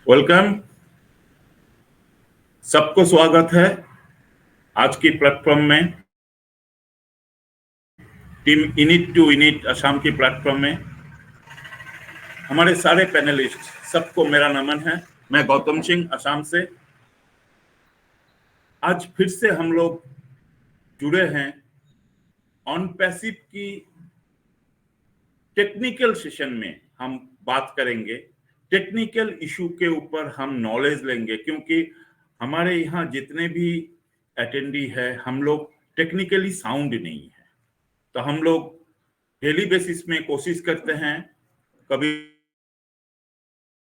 Welcome. सबको स्वागत है आज की प्लेटफॉर्म में, team in it to in it Assam की प्लेटफॉर्म में। हमारे सारे पैनलिस्ट सबको मेरा नमन है। मैं गौतम सिंह असम से। आज फिर से हम लोग जुड़े हैं ऑन पैसिव की टेक्निकल सेशन में। हम बात करेंगे टेक्निकल इशू के ऊपर, हम नॉलेज लेंगे, क्योंकि हमारे यहाँ जितने भी अटेंडी है हम लोग टेक्निकली साउंड नहीं है। तो हम लोग डेली बेसिस में कोशिश करते हैं, कभी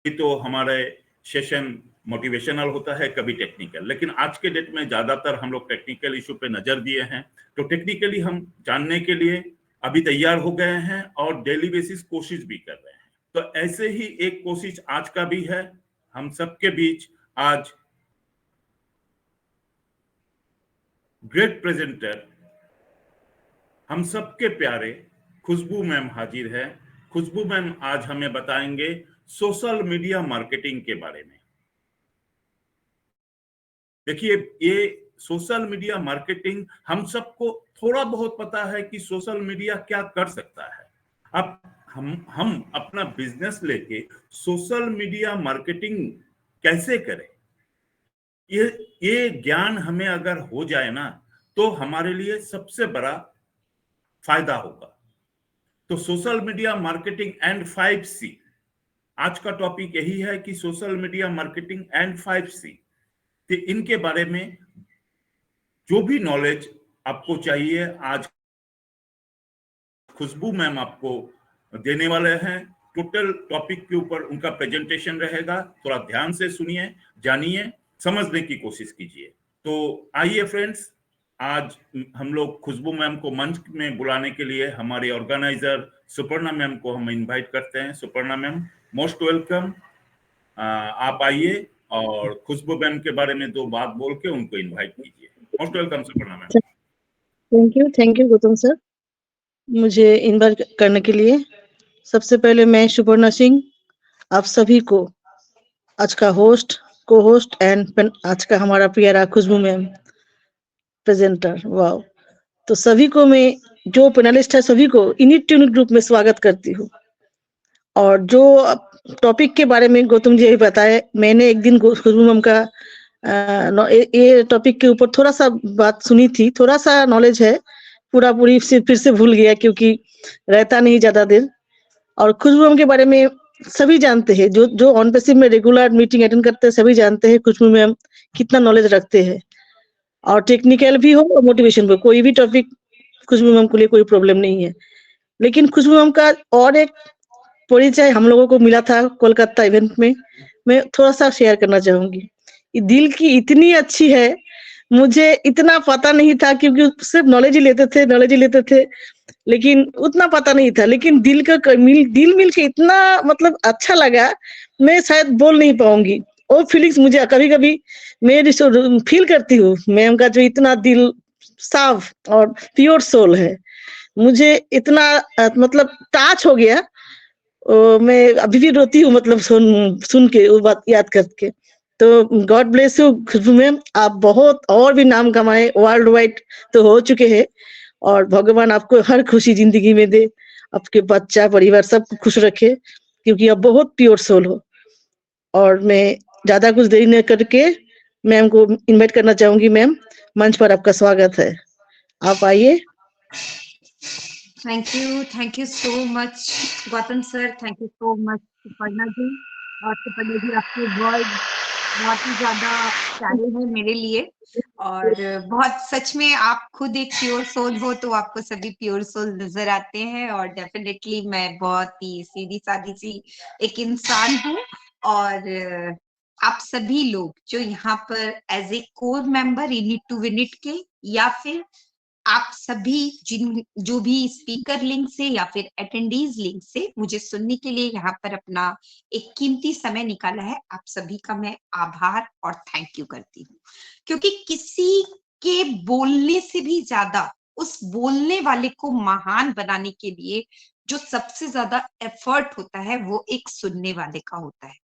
तो हमारे सेशन मोटिवेशनल होता है, कभी टेक्निकल, लेकिन आज के डेट में ज्यादातर हम लोग टेक्निकल इशू पे नजर दिए हैं। तो टेक्निकली हम जानने के लिए अभी तैयार हो गए हैं और डेली बेसिस कोशिश भी कर रहे हैं। तो ऐसे ही एक कोशिश आज का भी है। हम सबके बीच आज ग्रेट प्रेजेंटर, हम सबके प्यारे खुशबू मैम हाजिर है। खुशबू मैम आज हमें बताएंगे सोशल मीडिया मार्केटिंग के बारे में। देखिए, ये सोशल मीडिया मार्केटिंग हम सबको थोड़ा बहुत पता है कि सोशल मीडिया क्या कर सकता है। अब हम अपना बिजनेस लेके सोशल मीडिया मार्केटिंग कैसे करें, ये ज्ञान हमें अगर हो जाए ना, तो हमारे लिए सबसे बड़ा फायदा होगा। तो social media marketing and 5C, आज का टॉपिक यही है कि social media marketing and 5C। तो इनके बारे में जो भी नॉलेज आपको चाहिए, आज खुशबू मैम आपको देने वाले हैं। टोटल टॉपिक के ऊपर उनका प्रेजेंटेशन रहेगा। थोड़ा ध्यान से सुनिए, जानिए, समझने की कोशिश कीजिए। तो आइए फ्रेंड्स, आज हम लोग खुशबू मैम को मंच में बुलाने के लिए हमारे ऑर्गेनाइजर सुपर्णा मैम को हम इनवाइट करते हैं। Suparna ma'am, most welcome. आप आइए और खुशबू मैम के बारे में दो बात बोल के उनको इनवाइट कीजिए। Most welcome Suparna ma'am. Thank you Gautam sir, मुझे इनवाइट करने के लिए। सबसे पहले मैं सुपर्णा सिंह आप सभी को आज का होस्ट, को होस्ट एंड आज का हमारा प्यारा खुशबू मैम प्रेजेंटर, वाओ। तो सभी को मैं, जो पैनलिस्ट है सभी को इनिट टू इनिट ग्रुप में स्वागत करती हूँ। और जो टॉपिक के बारे में गौतम जी बताए, मैंने एक दिन खुशबू मैम का ये टॉपिक के ऊपर थोड़ा सा बात सुनी थी, थोड़ा सा नॉलेज है, पूरा पूरी फिर से भूल गया क्योंकि रहता नहीं ज्यादा देर। और खुशबू मैम के बारे में सभी जानते हैं, जो ऑन पैसिव में रेगुलर मीटिंग अटेंड करते हैं सभी जानते हैं खुशबू मैम कितना नॉलेज रखते हैं। और टेक्निकल भी हो और मोटिवेशन भी, कोई भी टॉपिक खुशबू मैम के लिए कोई प्रॉब्लम नहीं है। लेकिन खुशबू मैम का और एक परिचय हम लोगों को मिला था कोलकाता इवेंट में, मैं थोड़ा सा शेयर करना चाहूंगी। दिल की इतनी अच्छी है, मुझे इतना पता नहीं था क्योंकि सिर्फ नॉलेज ही लेते थे, लेकिन उतना पता नहीं था। लेकिन दिल मिल के इतना मतलब अच्छा लगा, मैं शायद बोल नहीं पाऊंगी। वो फीलिंग्स मुझे कभी कभी मैं फील करती हूँ। मैम का जो इतना दिल साफ और प्योर सोल है, मुझे इतना मतलब टच हो गया। मैं अभी भी रोती हूँ, मतलब सुन के वो बात याद करके। तो God bless you Khushboo ma'am, आप बहुत और भी नाम कमाए, वर्ल्ड वाइड तो हो चुके हैं, और भगवान आपको हर खुशी जिंदगी में दे, आपके बच्चा परिवार सब खुश रखे, क्योंकि आप बहुत प्योर सोल हो। और मैं ज्यादा कुछ देरी न करके मैम को इनवाइट करना चाहूंगी। मैम, मंच पर आपका स्वागत है, आप आइए। Thank you so much Gautam sir, thank you so much Suparna ji. और सुपर्णा जी, आपके वर्ड बहुत ही ज्यादा प्यारे हैं मेरे लिए, और बहुत सच में आप खुद एक प्योर सोल हो, तो आपको सभी प्योर सोल नजर आते हैं। और डेफिनेटली मैं बहुत ही सीधी सादी सी एक इंसान हूँ, और आप सभी लोग जो यहाँ पर as a core member in it to win it के, या फिर आप सभी जो भी स्पीकर लिंक से या फिर अटेंडीज लिंक से मुझे सुनने के लिए यहाँ पर अपना एक कीमती समय निकाला है, आप सभी का मैं आभार और थैंक यू करती हूँ। क्योंकि किसी के बोलने से भी ज्यादा उस बोलने वाले को महान बनाने के लिए जो सबसे ज्यादा एफर्ट होता है वो एक सुनने वाले का होता है।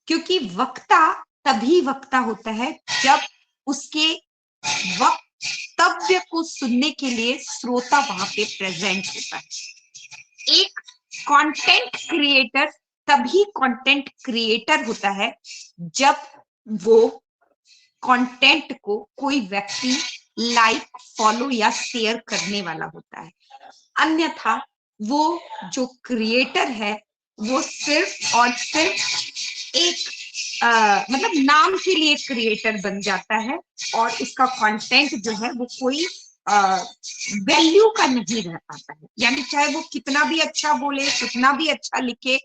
क्योंकि वक्ता तभी वक्ता होता है जब उसके वक्तव्य को सुनने के लिए श्रोता वहां पे प्रेजेंट होता है। एक कंटेंट क्रिएटर तभी कंटेंट क्रिएटर होता है जब वो कंटेंट को कोई व्यक्ति लाइक, फॉलो या शेयर करने वाला होता है। अन्यथा वो जो क्रिएटर है वो सिर्फ और सिर्फ एक मतलब नाम के लिए क्रिएटर बन जाता है और उसका कंटेंट जो है वो कोई वैल्यू का नहीं रह पाता है। यानी चाहे वो कितना भी अच्छा बोले, कितना भी अच्छा लिखे,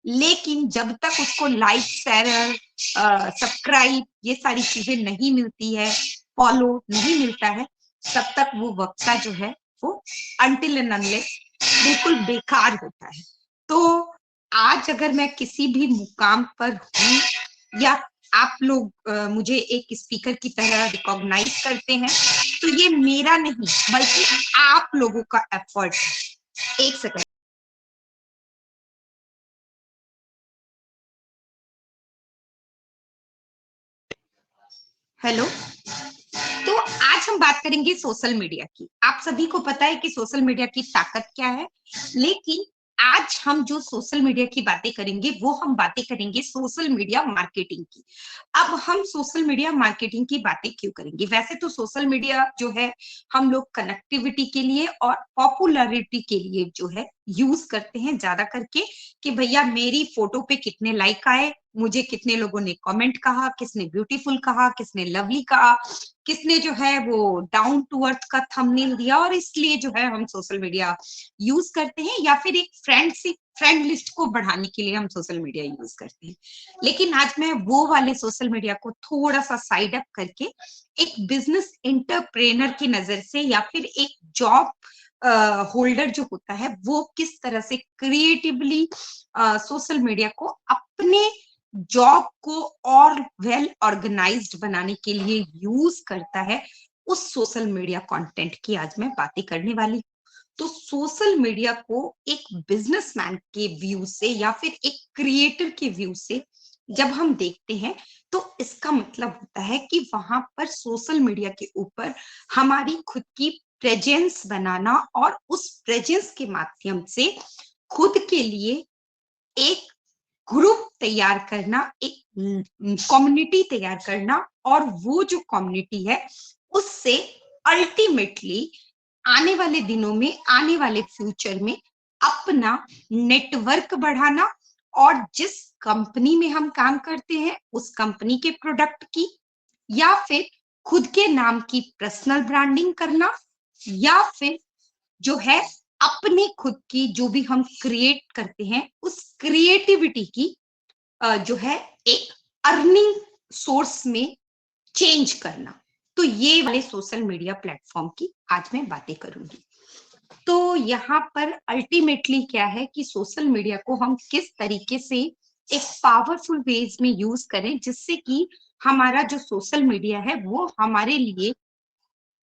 लेकिन जब तक उसको लाइक, शेयर, सब्सक्राइब ये सारी चीजें नहीं मिलती है, फॉलो नहीं मिलता है, तब तक वो वक्ता जो है वो अनटिल एंड अनलेस बिल्कुल बेकार होता है। तो आज अगर मैं किसी भी मुकाम पर हूँ या आप लोग मुझे एक स्पीकर की तरह रिकॉग्नाइज करते हैं, तो ये मेरा नहीं बल्कि आप लोगों का एफर्ट है। एक सेकंड। हेलो। तो आज हम बात करेंगे सोशल मीडिया की। आप सभी को पता है कि सोशल मीडिया की ताकत क्या है, लेकिन आज हम जो सोशल मीडिया की बातें करेंगे वो हम बातें करेंगे सोशल मीडिया मार्केटिंग की। अब हम सोशल मीडिया मार्केटिंग की बातें क्यों करेंगे? वैसे तो सोशल मीडिया जो है हम लोग कनेक्टिविटी के लिए और पॉपुलैरिटी के लिए जो है यूज करते हैं ज्यादा करके, कि भैया मेरी फोटो पे कितने लाइक आए, मुझे कितने लोगों ने कमेंट कहा, किसने ब्यूटीफुल कहा, किसने लवली कहा, किसने जो है वो डाउन टू अर्थ का थंबनेल दिया, और इसलिए जो है हम सोशल मीडिया यूज करते हैं, या फिर एक फ्रेंड लिस्ट को बढ़ाने के लिए हम सोशल मीडिया यूज करते हैं। लेकिन आज मैं वो वाले सोशल मीडिया को थोड़ा सा साइड अप करके एक बिजनेस एंटरप्रेनर की नजर से, या फिर एक जॉब होल्डर जो होता है वो किस तरह से क्रिएटिवली सोशल मीडिया को अपने जॉब को और वेल ऑर्गेनाइज्ड बनाने के लिए यूज करता है, उस सोशल मीडिया कंटेंट की आज मैं बातें करने वाली हूँ। तो सोशल मीडिया को एक बिजनेसमैन के व्यू से या फिर एक क्रिएटर के व्यू से जब हम देखते हैं, तो इसका मतलब होता है कि वहां पर सोशल मीडिया के ऊपर हमारी खुद की प्रेजेंस बनाना और उस प्रेजेंस के माध्यम से खुद के लिए एक ग्रुप तैयार करना, एक कम्युनिटी तैयार करना, और वो जो कम्युनिटी है उससे अल्टीमेटली आने वाले दिनों में, आने वाले फ्यूचर में अपना नेटवर्क बढ़ाना, और जिस कंपनी में हम काम करते हैं उस कंपनी के प्रोडक्ट की या फिर खुद के नाम की पर्सनल ब्रांडिंग करना, या फिर जो है अपने खुद की जो भी हम क्रिएट करते हैं उस क्रिएटिविटी की जो है एक अर्निंग सोर्स में चेंज करना। तो ये वाले सोशल मीडिया प्लेटफॉर्म की आज मैं बातें करूंगी। तो यहाँ पर अल्टीमेटली क्या है कि सोशल मीडिया को हम किस तरीके से एक पावरफुल वेज में यूज करें, जिससे कि हमारा जो सोशल मीडिया है वो हमारे लिए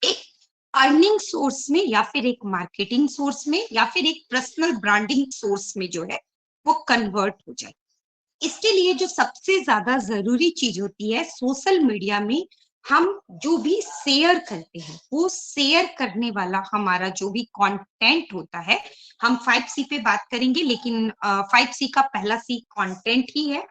एक अर्निंग सोर्स में, या फिर एक मार्केटिंग सोर्स में, या फिर एक पर्सनल ब्रांडिंग सोर्स में जो है वो कन्वर्ट हो जाए। इसके लिए जो सबसे ज्यादा जरूरी चीज होती है सोशल मीडिया में, हम जो भी शेयर करते हैं वो शेयर करने वाला हमारा जो भी कंटेंट होता है, हम 5C पे बात करेंगे, लेकिन 5C का पहला सी कंटेंट ही है।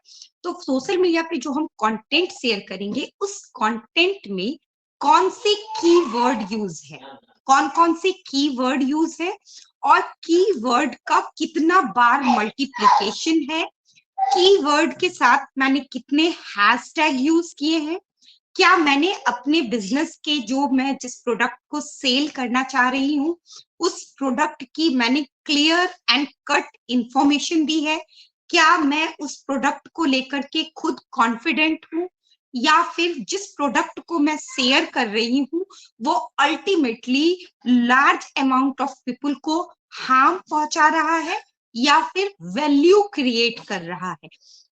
तो सोशल मीडिया पे जो हम कंटेंट शेयर करेंगे उस कंटेंट में कौन से कीवर्ड यूज है, कौन कौन से कीवर्ड यूज है, और कीवर्ड का कितना बार मल्टीप्लिकेशन है, कीवर्ड के साथ मैंने कितने हैशटैग यूज किए हैं, क्या मैंने अपने बिजनेस के जो मैं जिस प्रोडक्ट को सेल करना चाह रही हूँ उस प्रोडक्ट की मैंने क्लियर एंड कट इंफॉर्मेशन दी है, क्या मैं उस प्रोडक्ट को लेकर के खुद कॉन्फिडेंट हूँ, या फिर जिस प्रोडक्ट को मैं शेयर कर रही हूँ वो ultimately large amount of people को हार्म पहुंचा रहा है या फिर वैल्यू क्रिएट कर रहा है।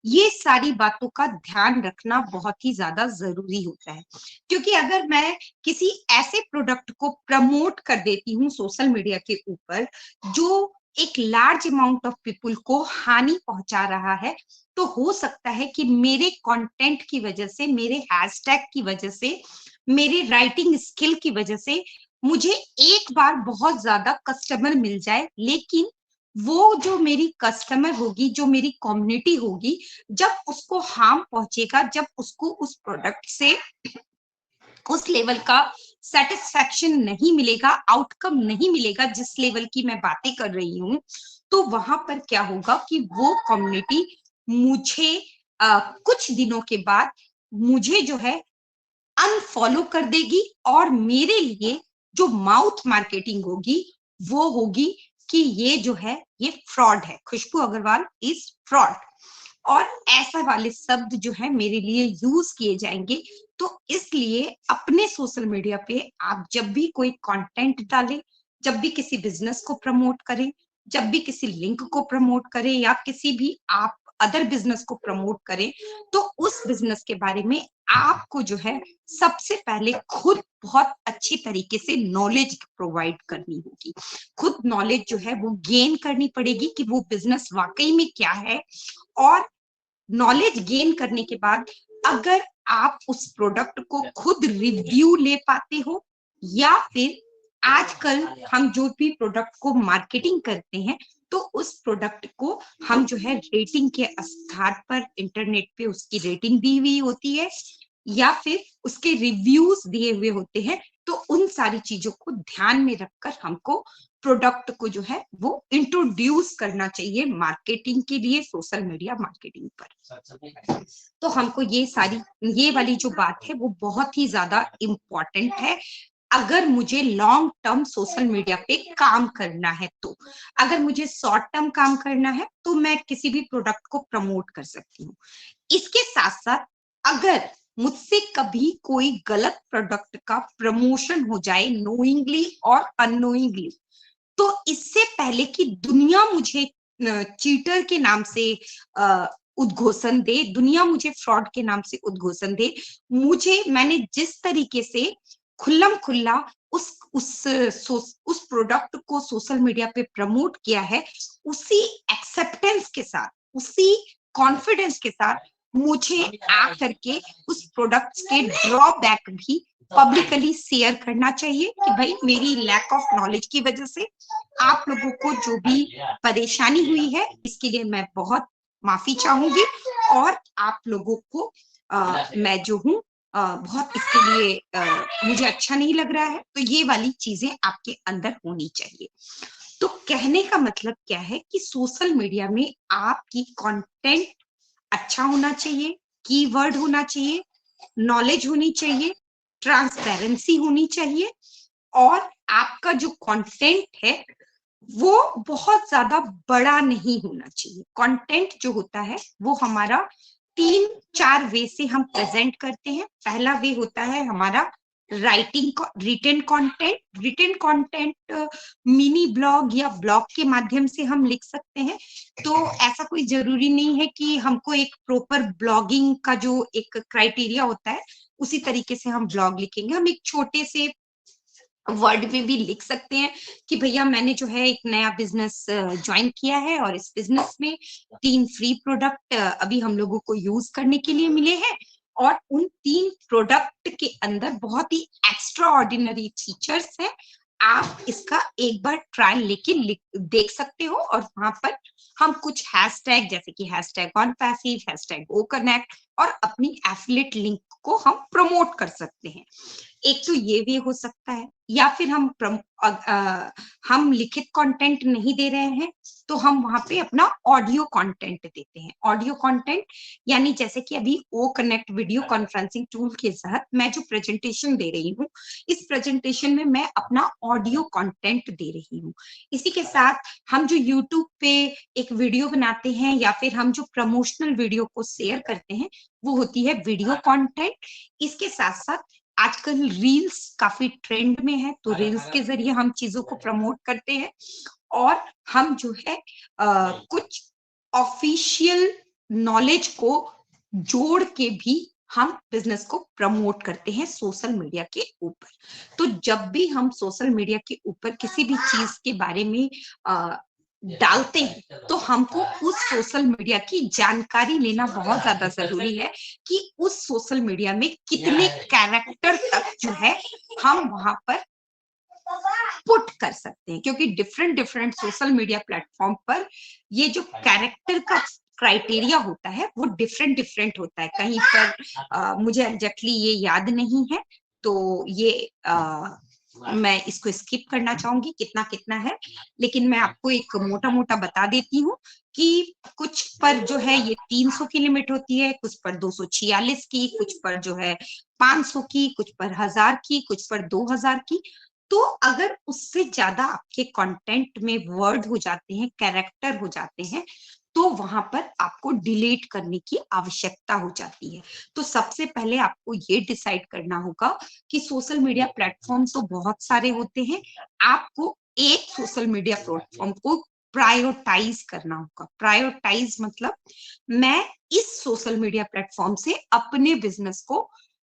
ये सारी बातों का ध्यान रखना बहुत ही ज्यादा जरूरी होता है, क्योंकि अगर मैं किसी ऐसे प्रोडक्ट को प्रमोट कर देती हूँ सोशल मीडिया के ऊपर जो एक लार्ज अमाउंट ऑफ पीपल को हानि पहुंचा रहा है, तो हो सकता है कि मेरे कंटेंट की वजह से, मेरे हैशटैग की वजह से, मेरे राइटिंग स्किल की वजह से मुझे एक बार बहुत ज्यादा कस्टमर मिल जाए, लेकिन वो जो मेरी कस्टमर होगी, जो मेरी कम्युनिटी होगी, जब उसको हार्म पहुंचेगा, जब उसको उस प्रोडक्ट से उस लेवल का सेटिस्फैक्शन नहीं मिलेगा, आउटकम नहीं मिलेगा जिस लेवल की मैं बातें कर रही हूँ, तो वहां पर क्या होगा कि वो कम्युनिटी मुझे कुछ दिनों के बाद मुझे जो है अनफॉलो कर देगी, और मेरे लिए जो माउथ मार्केटिंग होगी वो होगी कि ये जो है ये फ्रॉड है, खुशबू अग्रवाल इज फ्रॉड, और ऐसा वाले शब्द जो है मेरे लिए यूज किए जाएंगे। तो इसलिए अपने सोशल मीडिया पे आप जब भी कोई कंटेंट डालें, जब भी किसी बिजनेस को प्रमोट करें, जब भी किसी लिंक को प्रमोट करें, या किसी भी आप अदर बिजनेस को प्रमोट करें, तो उस बिजनेस के बारे में आपको जो है सबसे पहले खुद बहुत अच्छी तरीके से नॉलेज प्रोवाइड करनी होगी। खुद नॉलेज जो है वो गेन करनी पड़ेगी कि वो बिजनेस वाकई में क्या है, और नॉलेज गेन करने के बाद अगर आप उस प्रोडक्ट को खुद रिव्यू ले पाते हो, या फिर आजकल हम जो भी प्रोडक्ट को मार्केटिंग करते हैं, तो उस प्रोडक्ट को हम जो है रेटिंग के आधार पर इंटरनेट पे उसकी रेटिंग दी हुई होती है, या फिर उसके रिव्यूज दिए हुए होते हैं, तो उन सारी चीजों को ध्यान में रखकर हमको प्रोडक्ट को जो है वो इंट्रोड्यूस करना चाहिए मार्केटिंग के लिए, सोशल मीडिया मार्केटिंग पर। तो हमको ये वाली जो बात है वो बहुत ही ज्यादा इम्पोर्टेंट है, अगर मुझे लॉन्ग टर्म सोशल मीडिया पे काम करना है। तो अगर मुझे शॉर्ट टर्म काम करना है तो मैं किसी भी प्रोडक्ट को प्रमोट कर सकती हूँ। इसके साथ साथ अगर मुझसे कभी कोई गलत प्रोडक्ट का प्रमोशन हो जाए नोइंगली और अननोइंगली, तो इससे पहले कि दुनिया मुझे चीटर के नाम से उद्घोषण दे, दुनिया मुझे फ्रॉड के नाम से उद्घोषण दे, मैंने जिस तरीके से खुल्लम खुल्ला उस प्रोडक्ट को सोशल मीडिया पे प्रमोट किया है, उसी एक्सेप्टेंस के साथ, उसी कॉन्फिडेंस के साथ मुझे आकर के उस प्रोडक्ट्स के ड्रॉबैक भी पब्लिकली शेयर करना चाहिए कि भाई मेरी लैक ऑफ नॉलेज की वजह से आप लोगों को जो भी परेशानी हुई है, इसके लिए मैं बहुत माफी चाहूंगी, और आप लोगों को मैं जो हूँ बहुत इसके लिए मुझे अच्छा नहीं लग रहा है, तो ये वाली चीजें आपके अंदर होनी चाहिए। तो कहने का मतलब क्या है कि सोशल मीडिया में आपकी कंटेंट अच्छा होना चाहिए, कीवर्ड होना चाहिए, नॉलेज होनी चाहिए, ट्रांसपेरेंसी होनी चाहिए, और आपका जो कंटेंट है वो बहुत ज्यादा बड़ा नहीं होना चाहिए। कंटेंट जो होता है वो हमारा 3-4 वे से हम प्रेजेंट करते हैं। पहला वे होता है हमारा रिटन कंटेंट, मिनी ब्लॉग या ब्लॉग के माध्यम से हम लिख सकते हैं। तो ऐसा कोई जरूरी नहीं है कि हमको एक प्रॉपर ब्लॉगिंग का जो एक क्राइटेरिया होता है उसी तरीके से हम ब्लॉग लिखेंगे। हम एक छोटे से वर्ड में भी लिख सकते हैं कि भैया मैंने जो है एक नया बिजनेस ज्वाइन किया है, और इस बिजनेस में 3 फ्री प्रोडक्ट अभी हम लोगों को यूज करने के लिए मिले हैं, और उन 3 प्रोडक्ट के अंदर बहुत ही एक्स्ट्रा ऑर्डिनरी फीचर्स हैं। आप इसका एक बार ट्रायल लेके देख सकते हो, और वहां पर हम कुछ हैशटैग जैसे कि hashtag on passive, hashtag go connect, और अपनी एफिलिएट लिंक को हम प्रमोट कर सकते हैं। एक तो ये भी हो सकता है, या फिर हम लिखित कंटेंट नहीं दे रहे हैं तो हम वहां पे अपना ऑडियो कंटेंट देते हैं। ऑडियो कंटेंट यानी जैसे कि अभी O connect video conferencing tool के तहत मैं जो प्रेजेंटेशन दे रही हूँ, इस प्रेजेंटेशन में मैं अपना ऑडियो कंटेंट दे रही हूँ। इसी के साथ हम जो यूट्यूब पे एक वीडियो बनाते हैं, या फिर हम जो प्रमोशनल वीडियो को शेयर करते हैं, वो होती है वीडियो कंटेंट। इसके साथ साथ आजकल रील्स काफी ट्रेंड में है, तो रील्स के जरिए हम चीजों को प्रमोट करते हैं, और हम जो है कुछ ऑफिशियल नॉलेज को जोड़ के भी हम बिजनेस को प्रमोट करते हैं सोशल मीडिया के ऊपर। तो जब भी हम सोशल मीडिया के ऊपर किसी भी चीज के बारे में डालते हैं तो हमको उस सोशल मीडिया की जानकारी लेना बहुत ज्यादा जरूरी है कि उस सोशल मीडिया में कितने कैरेक्टर तक जो है हम वहां पर पुट कर सकते हैं, क्योंकि different different social media platform पर ये जो कैरेक्टर का क्राइटेरिया होता है वो डिफरेंट डिफरेंट होता है। कहीं पर मुझे एग्जैक्टली ये याद नहीं है, तो ये मैं इसको स्किप करना चाहूंगी कितना कितना है, लेकिन मैं आपको एक मोटा मोटा बता देती हूँ कि कुछ पर जो है ये 300 की लिमिट होती है, कुछ पर 246 की, कुछ पर जो है 500 की, कुछ पर 1000 की, कुछ पर 2000 की। तो अगर उससे ज्यादा आपके कंटेंट में वर्ड हो जाते हैं, कैरेक्टर हो जाते हैं, तो वहां पर आपको डिलीट करने की आवश्यकता हो जाती है। तो सबसे पहले आपको ये डिसाइड करना होगा कि सोशल मीडिया प्लेटफॉर्म तो बहुत सारे होते हैं, आपको एक सोशल मीडिया प्लेटफॉर्म को प्रायोरिटाइज करना होगा। प्रायोरिटाइज मतलब मैं इस सोशल मीडिया प्लेटफॉर्म से अपने बिजनेस को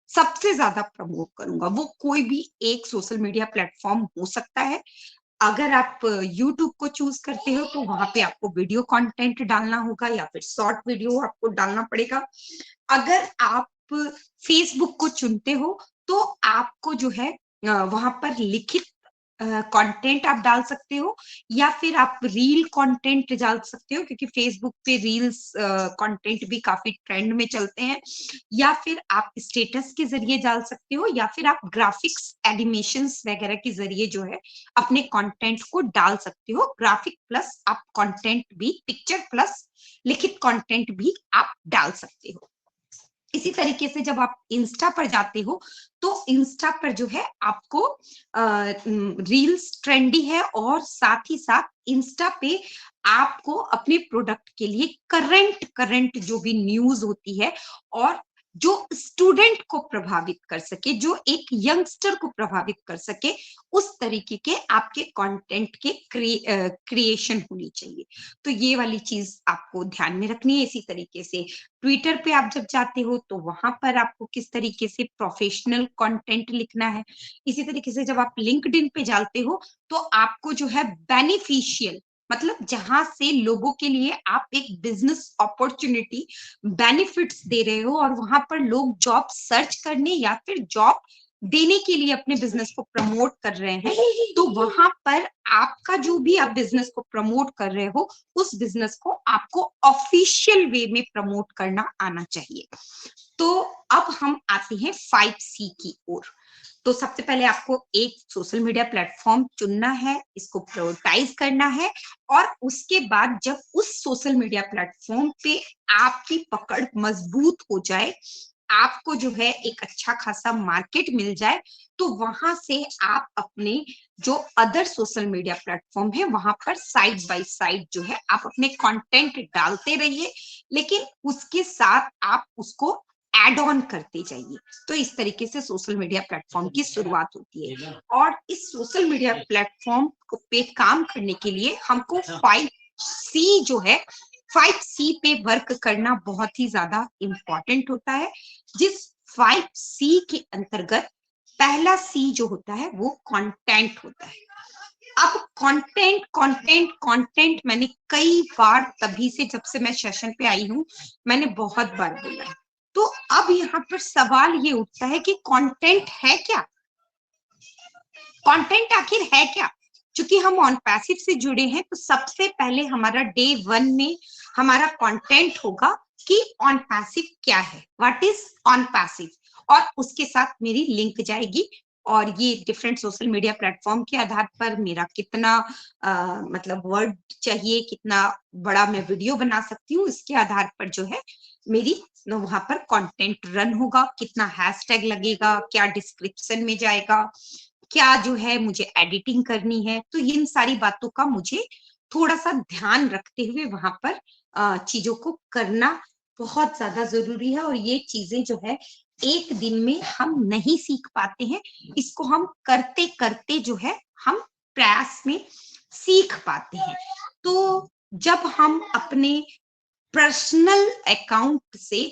सबसे ज्यादा प्रमोट करूंगा। वो कोई भी एक सोशल मीडिया प्लेटफॉर्म हो सकता है। अगर आप YouTube को चूज करते हो तो वहां पे आपको वीडियो कंटेंट डालना होगा या फिर शॉर्ट वीडियो आपको डालना पड़ेगा। अगर आप फेसबुक को चुनते हो तो आपको जो है वहां पर लिखित कंटेंट आप डाल सकते हो, या फिर आप रील कंटेंट डाल सकते हो, क्योंकि फेसबुक पे रील्स कंटेंट भी काफी ट्रेंड में चलते हैं। या फिर आप स्टेटस के जरिए डाल सकते हो, या फिर आप ग्राफिक्स एनिमेशंस वगैरह के जरिए जो है अपने कंटेंट को डाल सकते हो। ग्राफिक प्लस आप कंटेंट भी, पिक्चर प्लस लिखित कंटेंट भी आप डाल सकते हो। इसी तरीके से जब आप इंस्टा पर जाते हो तो इंस्टा पर जो है आपको रील्स ट्रेंडी है, और साथ ही साथ इंस्टा पे आपको अपने प्रोडक्ट के लिए करंट करंट जो भी न्यूज होती है और जो स्टूडेंट को प्रभावित कर सके, जो एक यंगस्टर को प्रभावित कर सके, उस तरीके के आपके कंटेंट के क्रिएशन होनी चाहिए। तो ये वाली चीज आपको ध्यान में रखनी है। इसी तरीके से ट्विटर पे आप जब जाते हो तो वहां पर आपको किस तरीके से प्रोफेशनल कंटेंट लिखना है। इसी तरीके से जब आप लिंक्डइन पे जाते हो तो आपको जो है बेनिफिशियल, मतलब जहां से लोगों के लिए आप एक बिजनेस अपॉर्चुनिटी, बेनिफिट्स दे रहे हो, और वहां पर लोग जॉब सर्च करने या फिर जॉब देने के लिए अपने बिजनेस को प्रमोट कर रहे हैं, तो वहां पर आपका जो भी आप बिजनेस को प्रमोट कर रहे हो उस बिजनेस को आपको ऑफिशियल वे में प्रमोट करना आना चाहिए। तो अब हम आते हैं 5C की ओर। तो सबसे पहले आपको एक सोशल मीडिया प्लेटफॉर्म चुनना है, इसको प्रायोरिटाइज करना है, और उसके बाद जब उस सोशल मीडिया प्लेटफॉर्म पे आपकी पकड़ मजबूत हो जाए, आपको जो है एक अच्छा खासा मार्केट मिल जाए, तो वहां से आप अपने जो अदर सोशल मीडिया प्लेटफॉर्म है वहां पर साइड बाय साइड जो है आप अपने कंटेंट डालते रहिए, लेकिन उसके साथ आप उसको एड ऑन करते जाइए। तो इस तरीके से सोशल मीडिया प्लेटफॉर्म की शुरुआत होती है। और इस सोशल मीडिया प्लेटफॉर्म पे काम करने के लिए हमको 5C जो है, 5C पे वर्क करना बहुत ही ज्यादा इंपॉर्टेंट होता है। जिस 5C के अंतर्गत पहला C जो होता है वो कंटेंट होता है। अब कंटेंट कंटेंट कंटेंट मैंने कई बार, तभी से जब से मैं सेशन पे आई हूं मैंने बहुत बार बोला है। तो अब यहाँ पर सवाल ये उठता है कि कंटेंट है क्या? कंटेंट आखिर है क्या? क्योंकि हम ऑन पैसिव से जुड़े हैं, तो सबसे पहले हमारा डे 1 में हमारा कंटेंट होगा कि ऑन पैसिव क्या है, व्हाट इज ऑन पैसिव, और उसके साथ मेरी लिंक जाएगी। और ये डिफरेंट सोशल मीडिया प्लेटफॉर्म के आधार पर मेरा कितना मतलब वर्ड चाहिए, कितना बड़ा मैं वीडियो बना सकती हूँ, इसके आधार पर जो है मेरी वहां पर कंटेंट रन होगा। कितना हैशटैग लगेगा, क्या डिस्क्रिप्शन में जाएगा, क्या जो है मुझे एडिटिंग करनी है, तो इन सारी बातों का मुझे थोड़ा सा ध्यान रखते हुए वहां पर चीजों को करना बहुत ज्यादा जरूरी है। और ये चीजें जो है एक दिन में हम नहीं सीख पाते हैं, इसको हम करते करते जो है हम प्रयास में सीख पाते हैं। तो जब हम अपने पर्सनल अकाउंट से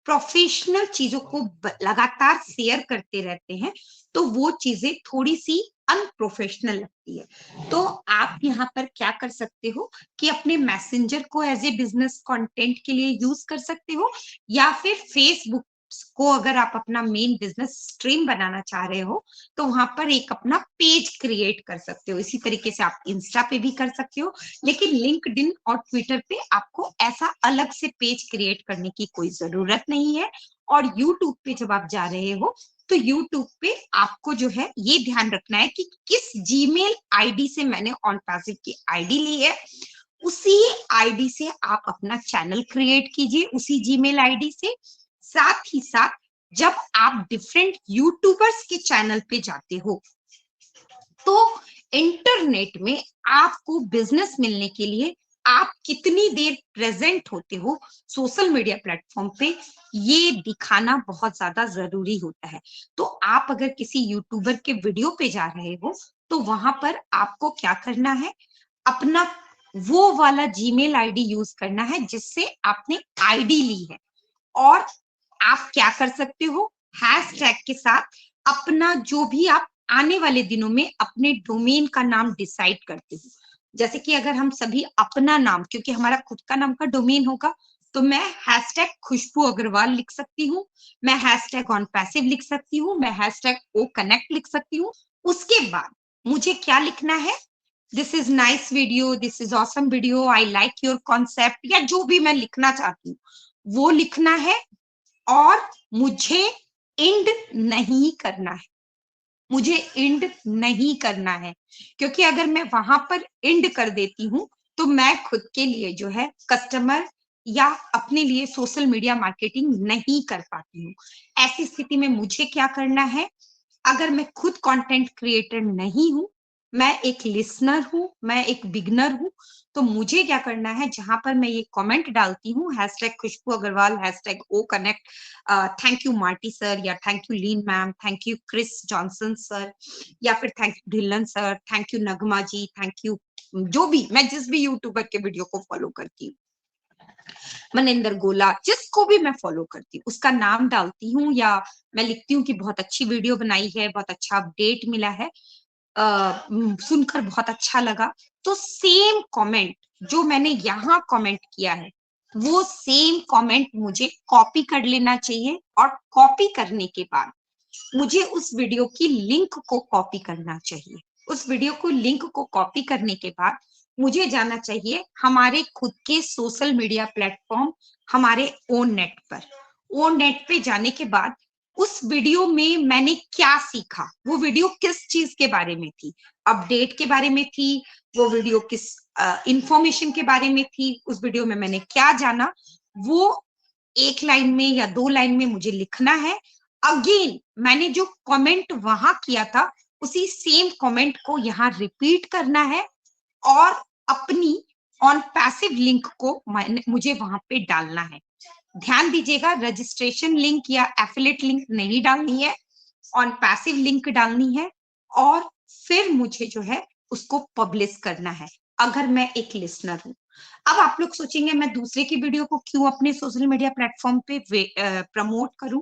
प्रोफेशनल चीजों को लगातार शेयर करते रहते हैं तो वो चीजें थोड़ी सी अनप्रोफेशनल लगती है। तो आप यहाँ पर क्या कर सकते हो कि अपने मैसेंजर को एज ए बिजनेस कंटेंट के लिए यूज कर सकते हो, या फिर फेसबुक को अगर आप अपना मेन बिजनेस स्ट्रीम बनाना चाह रहे हो तो वहां पर एक अपना पेज क्रिएट कर सकते हो। इसी तरीके से आप इंस्टा पे भी कर सकते हो, लेकिन लिंक्डइन और ट्विटर पे आपको ऐसा अलग से पेज क्रिएट करने की कोई जरूरत नहीं है। और यूट्यूब पे जब आप जा रहे हो तो यूट्यूब पे आपको जो है ये ध्यान रखना है कि किस जीमेल आईडी से मैंने ऑन पैसिव की आईडी ली है, उसी आईडी से आप अपना चैनल क्रिएट कीजिए, उसी जीमेल आईडी से। साथ ही साथ जब आप डिफरेंट यूट्यूबर्स के चैनल पे जाते हो तो इंटरनेट में आपको बिजनेस मिलने के लिए आप कितनी देर प्रेजेंट होते हो सोशल मीडिया प्लेटफॉर्म पे, ये दिखाना बहुत ज्यादा जरूरी होता है। तो आप अगर किसी यूट्यूबर के वीडियो पे जा रहे हो तो वहां पर आपको क्या करना है, अपना वो वाला जीमेल आईडी यूज करना है जिससे आपने आईडी ली है। और आप क्या कर सकते हो, हैशटैग के साथ अपना जो भी आप आने वाले दिनों में अपने डोमेन का नाम डिसाइड करते हो। जैसे कि अगर हम सभी अपना नाम, क्योंकि हमारा खुद का नाम का डोमेन होगा, तो मैं हैशटैग खुशबू अग्रवाल लिख सकती हूँ, मैं हैशटैग ऑन पैसिव लिख सकती हूँ, मैं हैशटैग ओ कनेक्ट लिख सकती हूँ। उसके बाद मुझे क्या लिखना है, this is nice video, this is awesome video, I like your concept, या जो भी मैं लिखना चाहती हूँ वो लिखना है। और मुझे एंड नहीं करना है, मुझे एंड नहीं करना है, क्योंकि अगर मैं वहां पर एंड कर देती हूं तो मैं खुद के लिए जो है कस्टमर या अपने लिए सोशल मीडिया मार्केटिंग नहीं कर पाती हूँ। ऐसी स्थिति में मुझे क्या करना है, अगर मैं खुद कंटेंट क्रिएटर नहीं हूं, मैं एक लिसनर हूं, मैं एक बिगनर हूं, तो मुझे क्या करना है, जहां पर मैं ये कमेंट डालती हूँ hashtag Khushboo Agarwal, hashtag O connect, thank you Marty sir, या thank you Lynn ma'am, thank you Chris Johnson sir, या फिर thank you Dhillon sir, thank you Nagma ji, thank you, जो भी मैं जिस भी यूट्यूबर के वीडियो को फॉलो करती हूँ, मनिंदर गोला, जिसको भी मैं फॉलो करती हूँ उसका नाम डालती हूँ, या मैं लिखती हूँ कि बहुत अच्छी वीडियो बनाई है, बहुत अच्छा अपडेट मिला है, सुनकर बहुत अच्छा लगा। तो सेम कमेंट जो मैंने यहाँ कमेंट किया है वो सेम कमेंट मुझे कॉपी कर लेना चाहिए, और कॉपी करने के बाद मुझे उस वीडियो की लिंक को कॉपी करना चाहिए। उस वीडियो को लिंक को कॉपी करने के बाद मुझे जाना चाहिए हमारे खुद के सोशल मीडिया प्लेटफॉर्म, हमारे ओन नेट पर। ओन नेट पे जाने के बाद उस वीडियो में मैंने क्या सीखा, वो वीडियो किस चीज के बारे में थी, अपडेट के बारे में थी, वो वीडियो किस इंफॉर्मेशन के बारे में थी, उस वीडियो में मैंने क्या जाना, वो एक लाइन में या 2 लाइन में मुझे लिखना है। अगेन मैंने जो कमेंट वहां किया था उसी सेम कमेंट को यहाँ रिपीट करना है, और अपनी ऑन पैसिव लिंक को मुझे वहां पे डालना है। ध्यान दीजिएगा, रजिस्ट्रेशन लिंक या एफिलिएट लिंक नहीं डालनी है, ऑन पैसिव लिंक डालनी है, और फिर मुझे जो है उसको पब्लिश करना है अगर मैं एक लिसनर हूं। अब आप लोग सोचेंगे मैं दूसरे की वीडियो को क्यों अपने सोशल मीडिया प्लेटफॉर्म पे प्रमोट करूं।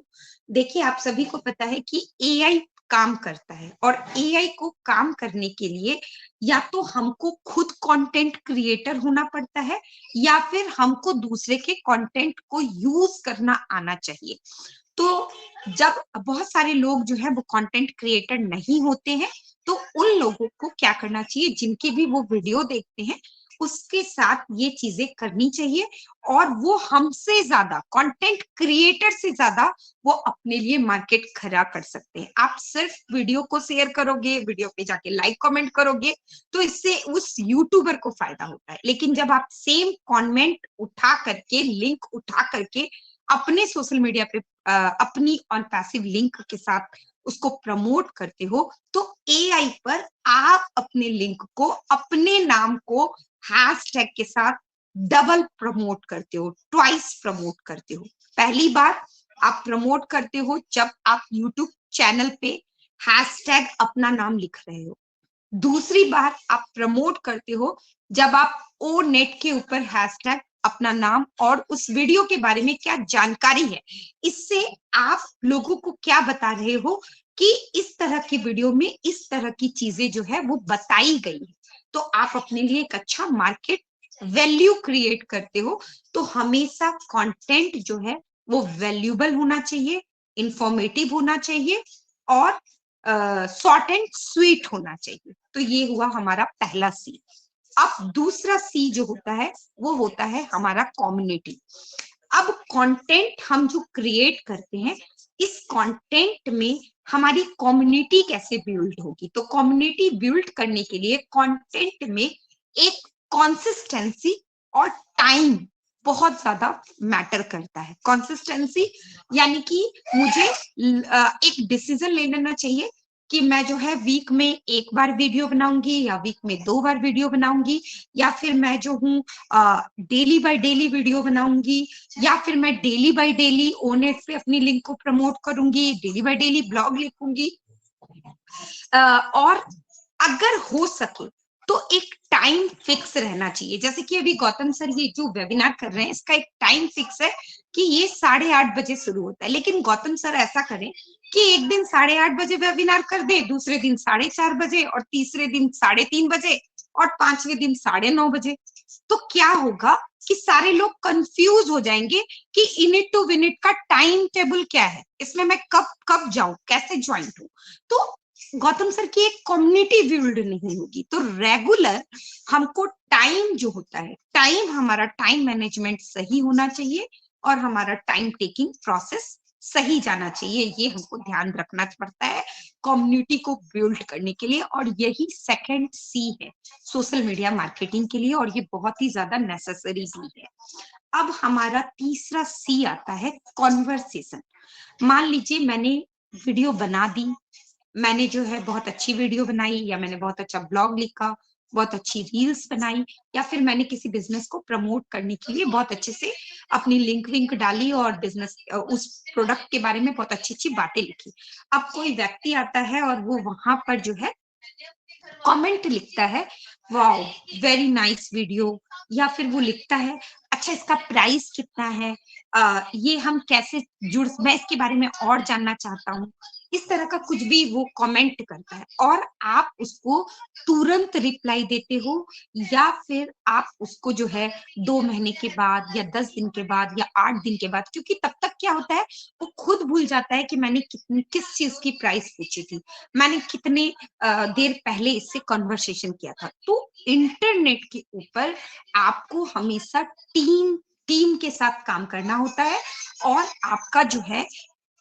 देखिए, आप सभी को पता है कि एआई काम करता है, और एआई को काम करने के लिए या तो हमको खुद कंटेंट क्रिएटर होना पड़ता है, या फिर हमको दूसरे के कंटेंट को यूज करना आना चाहिए। तो जब बहुत सारे लोग जो है वो कंटेंट क्रिएटर नहीं होते हैं, तो उन लोगों को क्या करना चाहिए, जिनके भी वो वीडियो देखते हैं उसके साथ ये चीजें करनी चाहिए, और वो हमसे ज्यादा, कंटेंट क्रिएटर से ज्यादा वो अपने लिए मार्केट खड़ा कर सकते हैं। आप सिर्फ वीडियो को शेयर करोगे, वीडियो पे जाके लाइक कमेंट करोगे, तो इससे उस यूट्यूबर को फायदा होता है। लेकिन जब आप सेम कमेंट उठा करके, लिंक उठा करके अपने सोशल मीडिया पे अपनी ऑन पैसिव लिंक के साथ उसको प्रमोट करते हो, तो एआई पर आप अपने लिंक को, अपने नाम को हैशटैग के साथ डबल प्रमोट करते हो, ट्वाइस प्रमोट करते हो। पहली बार आप प्रमोट करते हो जब आप यूट्यूब चैनल पे हैशटैग अपना नाम लिख रहे हो। दूसरी बार आप प्रमोट करते हो जब आप ओ नेट के ऊपर हैशटैग अपना नाम और उस वीडियो के बारे में क्या जानकारी है, इससे आप लोगों को क्या बता रहे हो कि इस तरह की वीडियो में इस तरह की चीजें जो है वो बताई गई है। तो आप अपने लिए एक अच्छा मार्केट वैल्यू क्रिएट करते हो। तो हमेशा कंटेंट जो है वो वैल्यूएबल होना चाहिए, इंफॉर्मेटिव होना चाहिए और शॉर्ट एंड स्वीट होना चाहिए। तो ये हुआ हमारा पहला सी। अब दूसरा सी जो होता है वो होता है हमारा कम्युनिटी। अब कंटेंट हम जो क्रिएट करते हैं, इस कंटेंट में हमारी कम्युनिटी कैसे बिल्ड होगी। तो कम्युनिटी बिल्ड करने के लिए कंटेंट में एक कंसिस्टेंसी और टाइम बहुत ज्यादा मैटर करता है। कंसिस्टेंसी यानी कि मुझे एक डिसीजन ले लेना चाहिए कि मैं जो है वीक में एक बार वीडियो बनाऊंगी या वीक में 2 बार वीडियो बनाऊंगी, या फिर मैं जो हूँ डेली बाय डेली वीडियो बनाऊंगी, या फिर मैं डेली बाय डेली ओनेट पे अपनी लिंक को प्रमोट करूंगी, डेली बाय डेली ब्लॉग लिखूंगी। और अगर हो सके तो एक टाइम फिक्स रहना चाहिए। जैसे कि अभी गौतम सर ये जो वेबिनार कर रहे हैं, इसका एक टाइम फिक्स है कि ये 8:30 बजे शुरू होता है। लेकिन गौतम सर ऐसा करें कि एक दिन 8:30 बजे वेबिनार कर दे, दूसरे दिन 4:30 बजे, और तीसरे दिन 3:30 बजे, और 5वें दिन 9:30 बजे। तो क्या होगा कि सारे लोग कंफ्यूज हो जाएंगे कि इनिट टू विनिट का टाइम टेबल क्या है, इसमें मैं कब कब जाऊं, कैसे ज्वाइन हूं। तो गौतम सर की एक कम्युनिटी बिल्ड नहीं होगी। तो रेगुलर हमको टाइम जो होता है, टाइम हमारा टाइम मैनेजमेंट सही होना चाहिए और हमारा टाइम टेकिंग प्रोसेस सही जाना चाहिए। ये हमको ध्यान रखना पड़ता है कम्युनिटी को बिल्ड करने के लिए, और यही सेकंड सी है सोशल मीडिया मार्केटिंग के लिए, और ये बहुत ही ज्यादा नेसेसरी भी है। अब हमारा तीसरा सी आता है कॉन्वर्सेशन। मान लीजिए मैंने वीडियो बना दी, मैंने जो है बहुत अच्छी वीडियो बनाई, या मैंने बहुत अच्छा ब्लॉग लिखा, बहुत अच्छी रील्स बनाई, या फिर मैंने किसी बिजनेस को प्रमोट करने के लिए बहुत अच्छे से अपनी लिंक विंक डाली और बिजनेस उस प्रोडक्ट के बारे में बहुत अच्छी अच्छी बातें लिखी। अब कोई व्यक्ति आता है और वो वहां पर जो है कमेंट लिखता है, वाओ वेरी नाइस वीडियो, या फिर वो लिखता है अच्छा इसका प्राइस कितना है, ये हम कैसे जुड़, मैं इसके बारे में और जानना चाहता हूँ। इस तरह का कुछ भी वो कमेंट करता है और आप उसको तुरंत रिप्लाई देते हो, या फिर आप उसको जो है 2 महीने के बाद या 10 दिन के बाद या 8 दिन के बाद, क्योंकि तब तक क्या होता है वो खुद भूल जाता है कि मैंने कितनी किस चीज की प्राइस पूछी थी, मैंने कितने देर पहले इससे कन्वर्सेशन किया था। तो इंटरनेट के ऊपर आपको हमेशा टीम के साथ काम करना होता है, और आपका जो है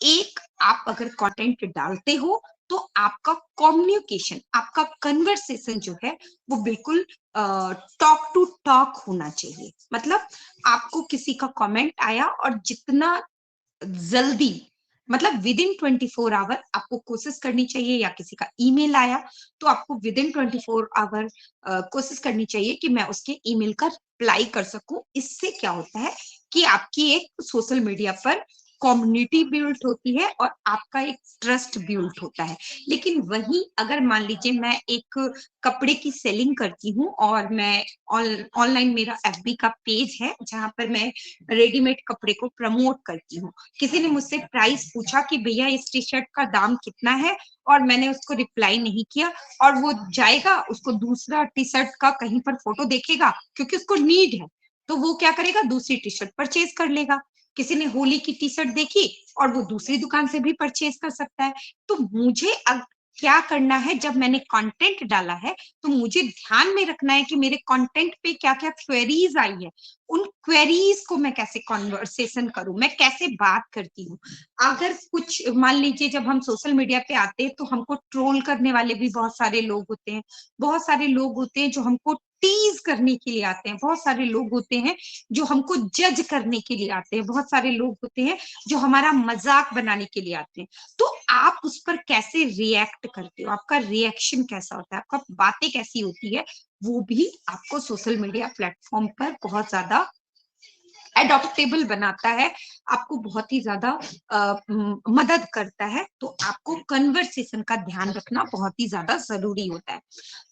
एक आप अगर कंटेंट डालते हो तो आपका कम्युनिकेशन, आपका कन्वर्सेशन जो है वो बिल्कुल टॉक टू टॉक होना चाहिए। मतलब आपको किसी का कमेंट आया और जितना जल्दी, मतलब विद इन 24 आवर आपको कोशिश करनी चाहिए, या किसी का ईमेल आया तो आपको विद इन 24 आवर कोशिश करनी चाहिए कि मैं उसके ईमेल का रिप्लाई कर सकूं। इससे क्या होता है कि आपकी एक सोशल मीडिया पर कम्युनिटी बिल्ड होती है और आपका एक ट्रस्ट बिल्ड होता है। लेकिन वही अगर मान लीजिए मैं एक कपड़े की सेलिंग करती हूँ और मैं ऑनलाइन मेरा एफबी का पेज है जहां पर मैं रेडीमेड कपड़े को प्रमोट करती हूँ, किसी ने मुझसे प्राइस पूछा कि भैया इस टी शर्ट का दाम कितना है, और मैंने उसको रिप्लाई नहीं किया, और वो जाएगा उसको दूसरा टी शर्ट का कहीं पर फोटो देखेगा क्योंकि उसको नीड है, तो वो क्या करेगा दूसरी टी शर्ट परचेज कर लेगा। किसी ने होली की टी शर्ट देखी और वो दूसरी दुकान से भी परचेज कर सकता है। तो मुझे क्या करना है, जब मैंने कंटेंट डाला है तो मुझे ध्यान में रखना है कि मेरे कंटेंट पे क्या क्या क्वेरीज आई है, उन क्वेरीज को मैं कैसे कॉन्वर्सेशन करूं, मैं कैसे बात करती हूँ। अगर कुछ मान लीजिए जब हम सोशल मीडिया पे आते हैं तो हमको ट्रोल करने वाले भी बहुत सारे लोग होते हैं, बहुत सारे लोग होते हैं जो हमको टीज करने के लिए आते हैं, बहुत सारे लोग होते हैं जो हमको जज करने के लिए आते हैं, बहुत सारे लोग होते हैं जो हमारा मजाक बनाने के लिए आते हैं। तो आप उस पर कैसे रिएक्ट करते हो, आपका रिएक्शन कैसा होता है, आपका बातें कैसी होती है, वो भी आपको सोशल मीडिया प्लेटफॉर्म पर बहुत ज्यादा एडॉप्टेबल बनाता है, आपको बहुत ही ज्यादा मदद करता है। तो आपको कन्वर्सेशन का ध्यान रखना बहुत ही ज्यादा जरूरी होता है।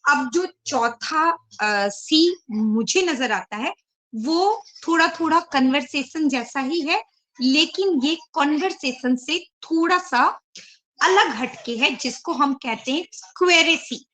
अब जो चौथा सी मुझे नजर आता है वो थोड़ा थोड़ा कन्वर्सेशन जैसा ही है, लेकिन ये कन्वर्सेशन से थोड़ा सा अलग हटके है, जिसको हम कहते हैं क्वेरेसी।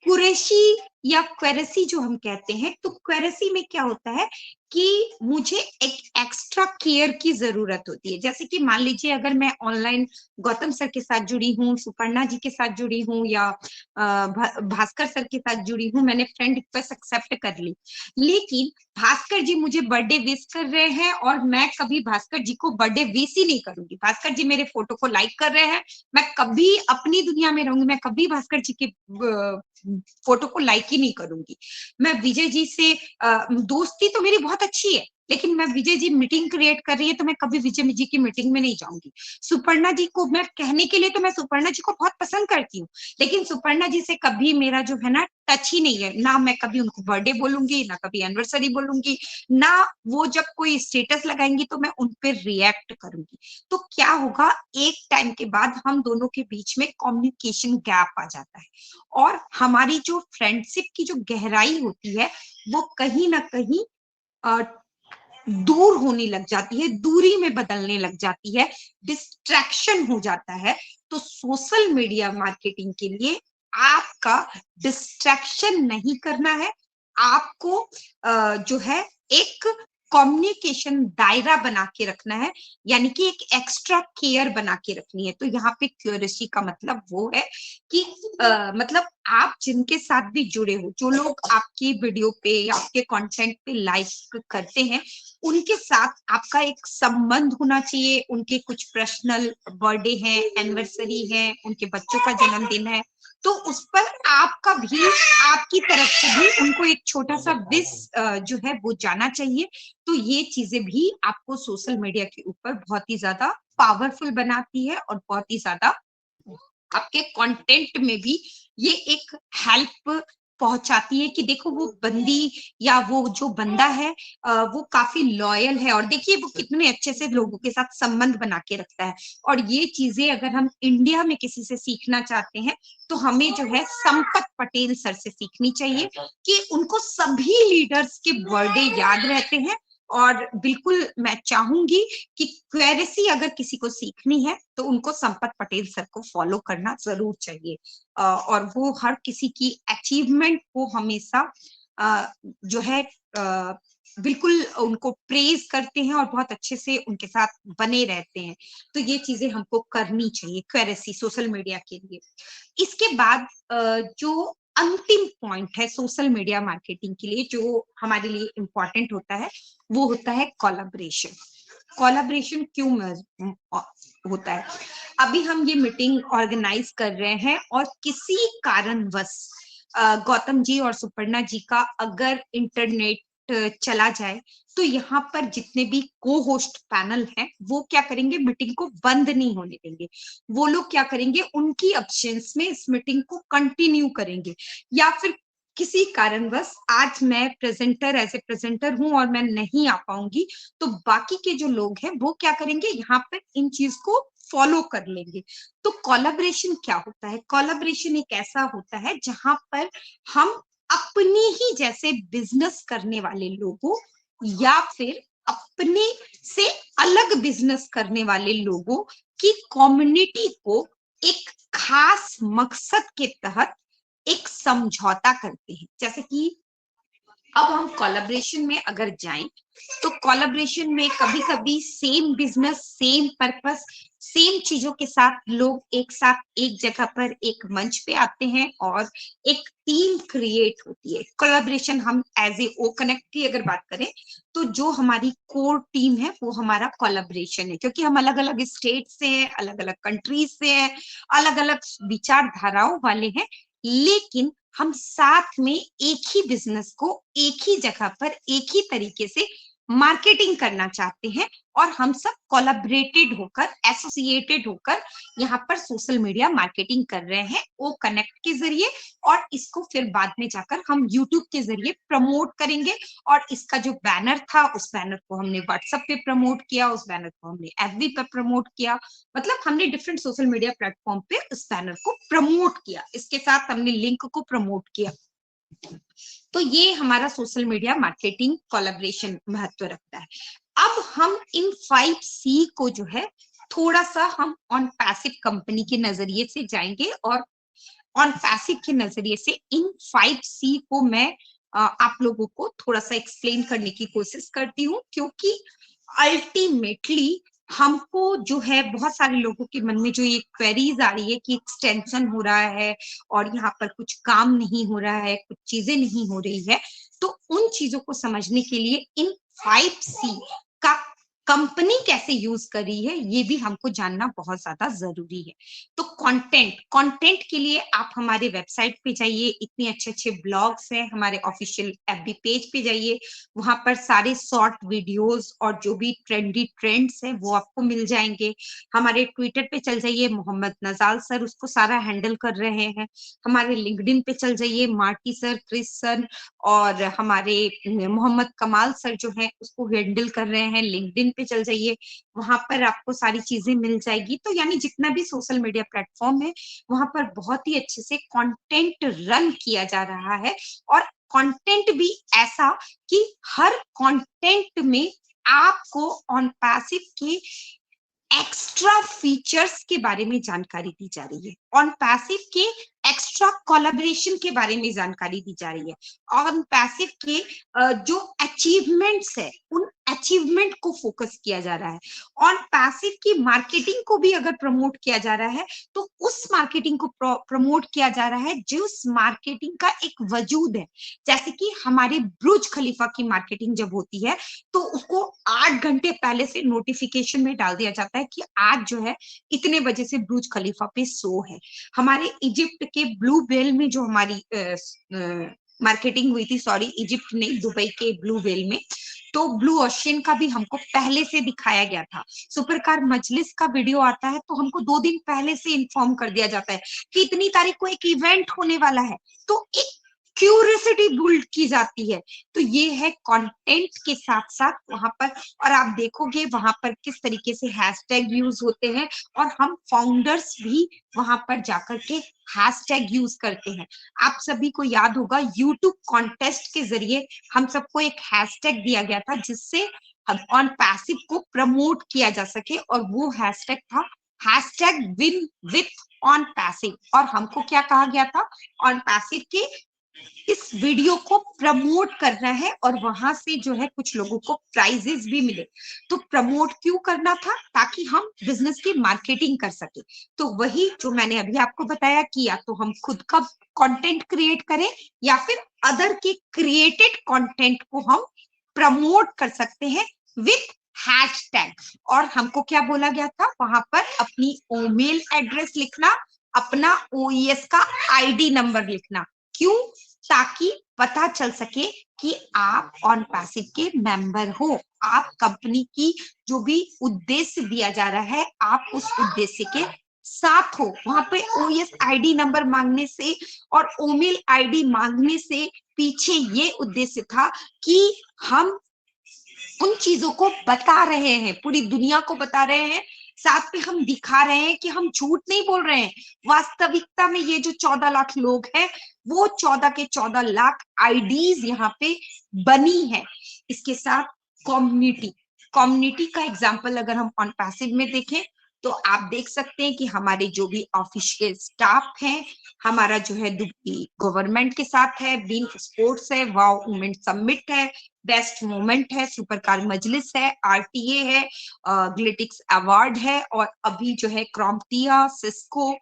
कुरैशी या क्वेरेसी जो हम कहते हैं, तो क्वेरेसी में क्या होता है कि मुझे एक एक्स्ट्रा केयर की जरूरत होती है। जैसे कि मान लीजिए अगर मैं ऑनलाइन गौतम सर के साथ जुड़ी हूँ, सुपर्णा जी के साथ जुड़ी हूँ, या भास्कर सर के साथ जुड़ी हूँ, मैंने फ्रेंड रिक्वेस्ट एक्सेप्ट कर ली, लेकिन भास्कर जी मुझे बर्थडे विश कर रहे हैं और मैं कभी भास्कर जी को बर्थडे विश ही नहीं करूंगी। भास्कर जी मेरे फोटो को लाइक कर रहे हैं, मैं कभी अपनी दुनिया में रहूंगी, मैं कभी भास्कर जी के फोटो को लाइक ही नहीं करूंगी। मैं विजय जी से दोस्ती तो मेरी बहुत अच्छी है, लेकिन मैं विजय जी मीटिंग क्रिएट कर रही है तो मैं कभी विजय जी की मीटिंग में नहीं जाऊंगी। सुपर्णा जी को मैं कहने के लिए तो मैं सुपर्णा जी को बहुत पसंद करती हूँ, लेकिन सुपर्णा जी से कभी मेरा जो है ना टच ही नहीं है। ना मैं कभी उनको बर्थडे बोलूंगी, ना कभी एनिवर्सरी बोलूंगी, ना वो जब कोई स्टेटस लगाएंगी तो मैं उन पर रिएक्ट करूंगी। तो क्या होगा, एक टाइम के बाद हम दोनों के बीच में कम्युनिकेशन गैप आ जाता है और हमारी जो फ्रेंडशिप की जो गहराई होती है वो कहीं ना कहीं दूर होने लग जाती है, दूरी में बदलने लग जाती है, डिस्ट्रैक्शन हो जाता है। तो सोशल मीडिया मार्केटिंग के लिए आपका डिस्ट्रैक्शन नहीं करना है, आपको जो है एक कम्युनिकेशन दायरा बना के रखना है, यानी कि एक एक्स्ट्रा केयर बना के रखनी है। तो यहाँ पे क्यूरेसी का मतलब वो है कि मतलब आप जिनके साथ भी जुड़े हो, जो लोग आपकी वीडियो पे या आपके कंटेंट पे लाइक करते हैं, उनके साथ आपका एक संबंध होना चाहिए। उनके कुछ पर्सनल बर्थडे है, एनिवर्सरी है, उनके बच्चों का जन्मदिन है, तो उस पर आपका भी, आपकी तरफ से भी उनको एक छोटा सा विश जो है वो जाना चाहिए। तो ये चीजें भी आपको सोशल मीडिया के ऊपर बहुत ही ज्यादा पावरफुल बनाती है और बहुत ही ज्यादा आपके कंटेंट में भी ये एक हेल्प पहुंचाती है कि देखो वो बंदी या वो जो बंदा है वो काफी लॉयल है, और देखिए वो कितने अच्छे से लोगों के साथ संबंध बना के रखता है। और ये चीजें अगर हम इंडिया में किसी से सीखना चाहते हैं तो हमें जो है संपत पटेल सर से सीखनी चाहिए कि उनको सभी लीडर्स के बर्थडे याद रहते हैं। और बिल्कुल मैं चाहूंगी कि क्वेरेसी अगर किसी को सीखनी है तो उनको संपत पटेल सर को फॉलो करना जरूर चाहिए। और वो हर किसी की अचीवमेंट को हमेशा जो है बिल्कुल उनको प्रेज करते हैं और बहुत अच्छे से उनके साथ बने रहते हैं। तो ये चीजें हमको करनी चाहिए क्वेरेसी सोशल मीडिया के लिए। इसके बाद जो अंतिम पॉइंट है सोशल मीडिया मार्केटिंग के लिए जो हमारे लिए इम्पोर्टेंट होता है, वो होता है कोलैबोरेशन। कोलैबोरेशन क्यों होता है? अभी हम ये मीटिंग ऑर्गेनाइज कर रहे हैं और किसी कारणवश गौतम जी और सुपर्णा जी का अगर इंटरनेट चला जाए तो यहाँ पर जितने भी को होस्ट पैनल हैं वो क्या करेंगे, मीटिंग को बंद नहीं होने देंगे। वो लोग क्या करेंगे, उनकी एब्सेंस में इस मीटिंग को कंटिन्यू करेंगे। या फिर किसी कारणवश आज मैं प्रेजेंटर एज ए प्रेजेंटर हूं और मैं नहीं आ पाऊंगी, तो बाकी के जो लोग हैं वो क्या करेंगे, यहाँ पर इन चीज को फॉलो कर लेंगे। तो कोलैबोरेशन क्या होता है? कोलैबोरेशन एक ऐसा होता है जहां पर हम अपने ही जैसे बिजनेस करने वाले लोगों या फिर अपने से अलग बिजनेस करने वाले लोगों की कम्युनिटी को एक खास मकसद के तहत एक समझौता करते हैं। जैसे कि अब हम कोलैबोरेशन में अगर जाएं तो कोलैबोरेशन में कभी कभी same business, same purpose, same चीजों के साथ लोग एक साथ एक जगह पर एक मंच पे आते हैं और एक टीम क्रिएट होती है। कोलैबोरेशन हम एज ए ओ कनेक्ट की अगर बात करें तो जो हमारी कोर टीम है वो हमारा कोलैबोरेशन है, क्योंकि हम अलग अलग स्टेट से हैं, अलग अलग कंट्रीज से हैं, अलग अलग विचारधाराओं वाले हैं, लेकिन हम साथ में एक ही बिजनेस को एक ही जगह पर एक ही तरीके से मार्केटिंग करना चाहते हैं और हम सब कोलैबोरेटेड होकर, एसोसिएटेड होकर यहाँ पर सोशल मीडिया मार्केटिंग कर रहे हैं ओ कनेक्ट के जरिए। और इसको फिर बाद में जाकर हम यूट्यूब के जरिए प्रमोट करेंगे। और इसका जो बैनर था उस बैनर को हमने व्हाट्सएप पे प्रमोट किया, उस बैनर को हमने एफबी पे प्रमोट किया, मतलब हमने डिफरेंट सोशल मीडिया प्लेटफॉर्म पे उस बैनर को प्रमोट किया, इसके साथ हमने लिंक को प्रमोट किया। तो ये हमारा सोशल मीडिया मार्केटिंग कोलैबोरेशन महत्व रखता है। अब हम इन 5C को जो है थोड़ा सा हम ऑन पैसिव कंपनी के नजरिए से जाएंगे और ऑन पैसिव के नजरिए से इन 5C को मैं आप लोगों को थोड़ा सा एक्सप्लेन करने की कोशिश करती हूँ, क्योंकि अल्टीमेटली हमको जो है बहुत सारे लोगों के मन में जो ये क्वेरीज आ रही है कि एक्सटेंशन हो रहा है और यहाँ पर कुछ काम नहीं हो रहा है, कुछ चीजें नहीं हो रही है, तो उन चीजों को समझने के लिए इन 5C का कंपनी कैसे यूज कर रही है ये भी हमको जानना बहुत ज्यादा जरूरी है। तो कंटेंट के लिए आप हमारे वेबसाइट पे जाइए, इतने अच्छे अच्छे ब्लॉग्स हैं, हमारे ऑफिशियल FB पेज पे जाइए, वहां पर सारे शॉर्ट वीडियोस और जो भी ट्रेंडी ट्रेंड्स हैं वो आपको मिल जाएंगे। हमारे ट्विटर पे चल जाइए, मोहम्मद नजाल सर उसको सारा हैंडल कर रहे हैं। हमारे लिंक्डइन पे चल जाइए, मार्टी सर, क्रिस सर और हमारे मोहम्मद कमाल सर जो है उसको हैंडल कर रहे हैं। लिंक्डइन पे चल जाइए, वहां पर आपको सारी चीजें मिल जाएगी। तो यानी जितना भी सोशल मीडिया प्लेटफॉर्म है वहां पर बहुत ही अच्छे से कंटेंट रन किया जा रहा है, और कंटेंट भी ऐसा कि हर कंटेंट में आपको ऑन पैसिव के एक्स्ट्रा फीचर्स के बारे में जानकारी दी जा रही है, ऑन पैसिव के एक्स्ट्रा कोलैबोरेशन के बारे में जानकारी दी जा रही है, ऑन पैसिव के जो अचीवमेंट्स है उन अचीवमेंट को फोकस किया जा रहा है। ऑन पैसिव की मार्केटिंग को भी अगर प्रमोट किया जा रहा है तो उस मार्केटिंग को प्रमोट किया जा रहा है जिस मार्केटिंग का एक वजूद है। जैसे कि हमारे बुर्ज खलीफा की मार्केटिंग जब होती है तो उसको 8 घंटे पहले से नोटिफिकेशन में डाल दिया जाता है कि आज जो है इतने बजे से बुर्ज खलीफा पे शो है। हमारे इजिप्ट के ब्लू वेल में जो हमारी मार्केटिंग हुई थी, सॉरी इजिप्ट नहीं, दुबई के ब्लू वेल में, तो ब्लू ओशियन का भी हमको पहले से दिखाया गया था। सुपरकार मजलिस का वीडियो आता है तो हमको 2 दिन पहले से इन्फॉर्म कर दिया जाता है कि इतनी तारीख को एक इवेंट होने वाला है, तो एक क्यूरियोसिटी बिल्ड की जाती है। तो ये है कंटेंट के साथ साथ वहां पर, और आप देखोगे वहां पर किस तरीके से हैशटैग यूज होते हैं, और हम फाउंडर्स भी वहां पर जाकर के हैशटैग यूज करते हैं। आप सभी को याद होगा यूट्यूब कॉन्टेस्ट के जरिए हम सबको एक हैशटैग दिया गया था जिससे हम ऑन पैसिव को प्रमोट किया जा सके, और वो हैशटैग था hashtag win with on passive. और हमको क्या कहा गया था, ऑन पैसिव के इस वीडियो को प्रमोट करना है और वहां से जो है कुछ लोगों को प्राइजेस भी मिले। तो प्रमोट क्यों करना था, ताकि हम बिजनेस की मार्केटिंग कर सके। तो वही जो मैंने अभी आपको बताया कि या तो हम खुद का कंटेंट क्रिएट करें या फिर अदर के क्रिएटेड कंटेंट को हम प्रमोट कर सकते हैं विथ हैशटैग। और हमको क्या बोला गया था, वहां पर अपनी ईमेल एड्रेस लिखना, अपना OES का ID नंबर लिखना। क्यों, ताकि पता चल सके कि आप ऑन पैसिव के मेंबर हो, आप कंपनी की जो भी उद्देश्य दिया जा रहा है आप उस उद्देश्य के साथ हो। वहां पे OES ID नंबर मांगने से और ईमेल ID मांगने से पीछे ये उद्देश्य था कि हम उन चीजों को बता रहे हैं, पूरी दुनिया को बता रहे हैं, साथ में हम दिखा रहे हैं कि हम झूठ नहीं बोल रहे हैं। वास्तविकता में ये जो 14 लाख लोग हैं वो 14 के 14 लाख आईडीज यहाँ पे बनी है। इसके साथ कम्युनिटी का एग्जांपल अगर हम ऑन पैसिव में देखें तो आप देख सकते हैं कि हमारे जो भी ऑफिशियल स्टाफ हैं, हमारा जो है दुबई गवर्नमेंट के साथ है, बीन स्पोर्ट्स है, वाओ वुमेन समिट है, बेस्ट मोमेंट है, सुपरकार मजलिस है, RTA है, ग्लिटिक्स अवार्ड है, और अभी जो है क्रॉम्पटिया, सिस्को,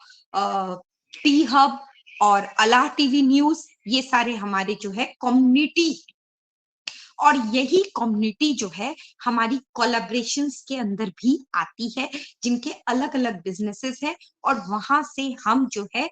टी हब और अलाह टीवी न्यूज, ये सारे हमारे जो है कम्युनिटी। और यही कम्युनिटी जो है हमारी कोलैबोरेशंस के अंदर भी आती है, जिनके अलग अलग बिजनेसेस हैं, और वहां से हम जो है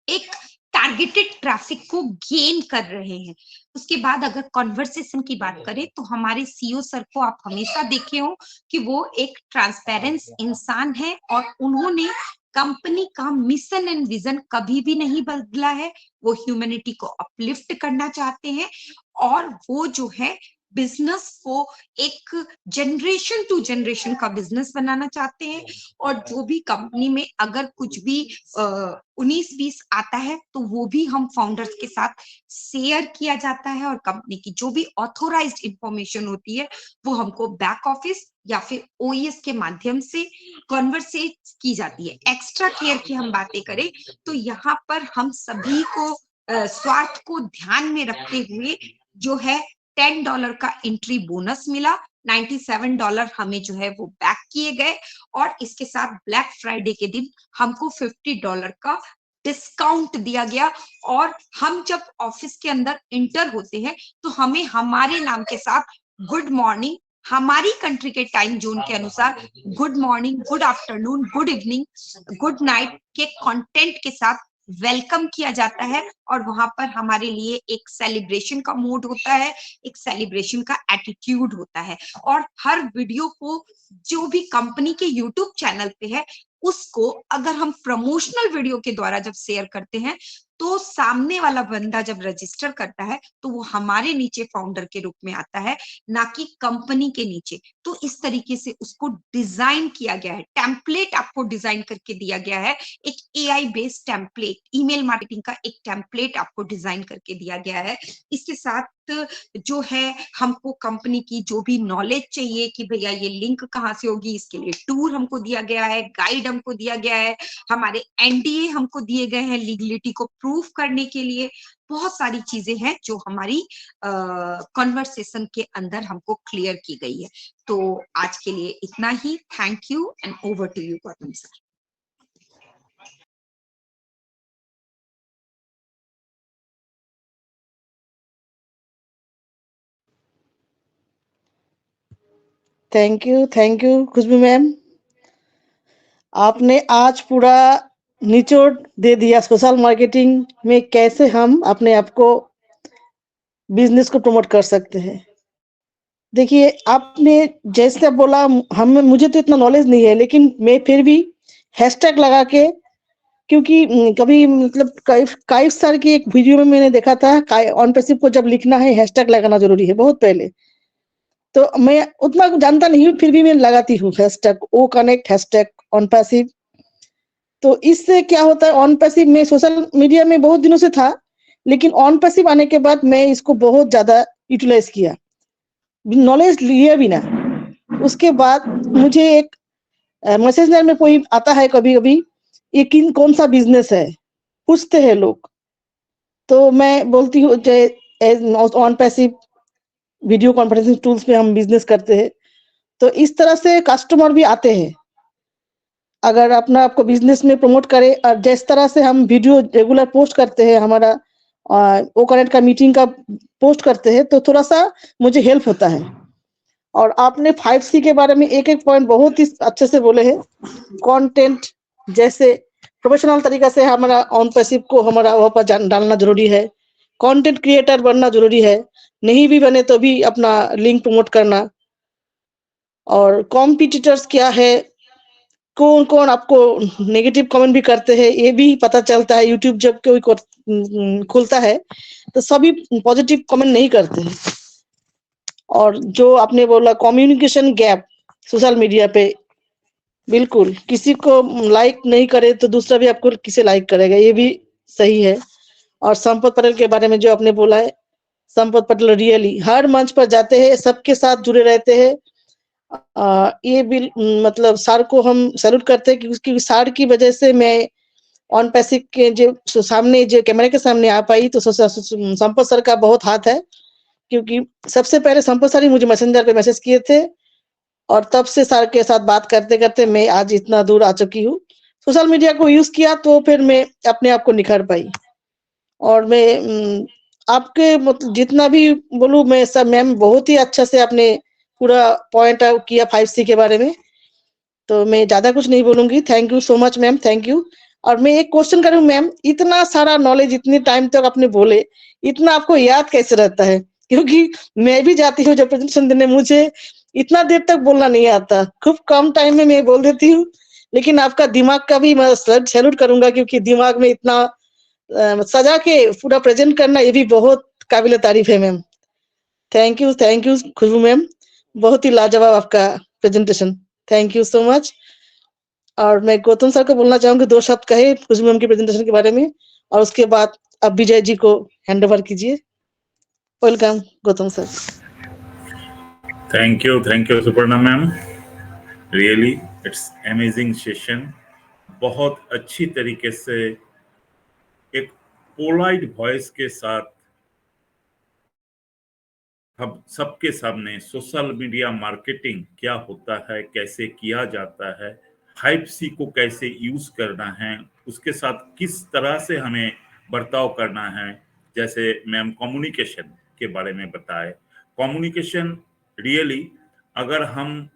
एक टारगेटेड ट्रैफिक को गेन कर रहे हैं। उसके बाद अगर कॉन्वर्सेशन की बात करें तो हमारे CEO सर को आप हमेशा देखे हो कि वो एक ट्रांसपेरेंस इंसान है, और उन्होंने कंपनी का मिशन एंड विजन कभी भी नहीं बदला है। वो ह्यूमैनिटी को अपलिफ्ट करना चाहते हैं, और वो जो है बिजनेस को एक जनरेशन टू जनरेशन का बिजनेस बनाना चाहते हैं। और जो भी कंपनी में अगर कुछ भी 19-20 आता है तो वो भी हम फाउंडर्स के साथ शेयर किया जाता है, और कंपनी की जो भी ऑथोराइज्ड इंफॉर्मेशन होती है वो हमको बैक ऑफिस या फिर ओईएस के माध्यम से कॉन्वर्सेट की जाती है। एक्स्ट्रा केयर की हम बातें करें तो यहाँ पर हम सभी को स्वार्थ को ध्यान में रखते हुए जो है $10 का एंट्री बोनस मिला, $97 हमें जो है वो बैक किए गए, और इसके साथ ब्लैक फ्राइडे के दिन हमको $50 का डिस्काउंट दिया गया। और हम जब ऑफिस के अंदर इंटर होते हैं तो हमें हमारे नाम के साथ गुड मॉर्निंग, हमारी कंट्री के टाइम जोन के अनुसार good morning, good afternoon, good evening, good night के कंटेंट के साथ वेलकम किया जाता है। और वहां पर हमारे लिए एक सेलिब्रेशन का मूड होता है, एक सेलिब्रेशन का एटीट्यूड होता है। और हर वीडियो को जो भी कंपनी के यूट्यूब चैनल पे है उसको अगर हम प्रमोशनल वीडियो के द्वारा जब शेयर करते हैं तो सामने वाला बंदा जब रजिस्टर करता है तो वो हमारे नीचे फाउंडर के रूप में आता है, ना कि कंपनी के नीचे। तो इस तरीके से उसको डिजाइन किया गया है, टेम्पलेट आपको डिजाइन करके दिया गया है, एक AI based template, email marketing का एक टेम्पलेट आपको डिजाइन करके दिया गया है। इसके साथ जो है हमको कंपनी की जो भी नॉलेज चाहिए कि भैया ये लिंक कहाँ से होगी, इसके लिए टूर हमको दिया गया है, गाइड हमको दिया गया है, हमारे एनडीए हमको दिए गए हैं लीगलिटी को प्रूफ करने के लिए। बहुत सारी चीजें हैं जो हमारी कॉन्वर्सेशन के अंदर हमको क्लियर की गई है। तो आज के लिए इतना ही। Thank you and over to you Gautam sir. Thank you Khushboo ma'am. आपने आज पूरा निचोड़ दे दिया सोशल मार्केटिंग में कैसे हम अपने आप को बिजनेस को प्रमोट कर सकते हैं। देखिए आपने जैसे बोला, हम मुझे तो इतना नॉलेज नहीं है, लेकिन मैं फिर भी हैशटैग लगा के, क्योंकि कभी मतलब कई साल की एक वीडियो में मैंने देखा था ऑन पैसिव को जब लिखना है हैशटैग लगाना जरूरी है, बहुत पहले। तो मैं उतना जानता नहीं हूँ, फिर भी मैं लगाती हूँ hashtag O connect, hashtag on passive. तो इससे क्या होता है, ऑन पैसिव में सोशल मीडिया में बहुत दिनों से था, लेकिन ऑन पैसिव आने के बाद मैं इसको बहुत ज्यादा यूटिलाइज किया, नॉलेज लिए बिना। उसके बाद मुझे एक मैसेज में कोई आता है कभी कभी, ये कौन सा बिजनेस है पूछते हैं लोग, तो मैं बोलती हूँ on passive video conferencing tools में हम बिजनेस करते हैं। तो इस तरह से कस्टमर भी आते हैं। अगर अपना आपको बिजनेस में प्रमोट करें, और जिस तरह से हम वीडियो रेगुलर पोस्ट करते हैं, हमारा ओ कनेक्ट का मीटिंग का पोस्ट करते हैं, तो थोड़ा सा मुझे हेल्प होता है। और आपने 5C के बारे में एक एक पॉइंट बहुत ही अच्छे से बोले हैं। कंटेंट जैसे प्रोफेशनल तरीका से हमारा ऑन पैसिव को हमारा वहाँ पर डालना जरूरी है, कंटेंट क्रिएटर बनना जरूरी है, नहीं भी बने तो भी अपना लिंक प्रमोट करना। और कॉम्पिटिटर्स क्या है, कौन कौन आपको नेगेटिव कमेंट भी करते हैं, ये भी पता चलता है। यूट्यूब जब कोई खुलता है तो सभी पॉजिटिव कमेंट नहीं करते हैं। और जो आपने बोला कम्युनिकेशन गैप सोशल मीडिया पे, बिल्कुल किसी को लाइक नहीं करे तो दूसरा भी आपको किसे लाइक करेगा, ये भी सही है। और संपत पटेल के बारे में जो आपने बोला है, संपत पटेल रियली हर मंच पर जाते हैं, सबके साथ जुड़े रहते हैं। ये भी मतलब सर को हम सैल्यूट करते हैं, क्योंकि सर की वजह से मैं ऑन पैसिव के जो सामने जो कैमरे के सामने आ पाई। तो संपत सर का बहुत हाथ है, क्योंकि सबसे पहले संपत सर ही मुझे मैसेंजर पे मैसेज किए थे, और तब से सर के साथ बात करते करते मैं आज इतना दूर आ चुकी हूँ। सोशल मीडिया को यूज किया तो फिर मैं अपने आप को निखार पाई। और मैं आपके मतलब जितना भी बोलूं मैं सब, मैम बहुत ही अच्छा से आपने पूरा पॉइंट आउट किया 5C के बारे में, तो मैं ज्यादा कुछ नहीं बोलूंगी। Thank you so much ma'am, thank you. और मैं एक क्वेश्चन करूं मैम, इतना सारा नॉलेज इतने टाइम तक आपने बोले, इतना आपको याद कैसे रहता है? क्योंकि मैं भी जाती हूँ जब प्रेजेंटेशन देने, मुझे इतना देर तक बोलना नहीं आता, खूब कम टाइम में मैं बोल देती हूँ। लेकिन आपका दिमाग का भी मैं सैल्यूट करूंगा, क्योंकि दिमाग में इतना सजा के पूरा प्रेजेंट करना, ये भी बहुत काबिल तारीफ है ma'am. Thank you Khushboo ma'am, बहुत ही लाजवाब आपका presentation, thank you so much. और मैं गौतम सर को बोलना चाहूंगी 2 शब्द कहे खुशबू मैम की प्रेजेंटेशन के बारे में, और उसके बाद अब विजय जी को हैंड ओवर कीजिए। Welcome Gautam sir. Thank you Suparna ma'am. Really it's amazing session. बहुत अच्छी तरीके से एक पोलाइट वॉइस के साथ हम सबके सामने सोशल मीडिया मार्केटिंग क्या होता है, कैसे किया जाता है, हाइप सी को कैसे यूज करना है, उसके साथ किस तरह से हमें बर्ताव करना है। जैसे मैम कम्युनिकेशन के बारे में बताए, कम्युनिकेशन रियली अगर हम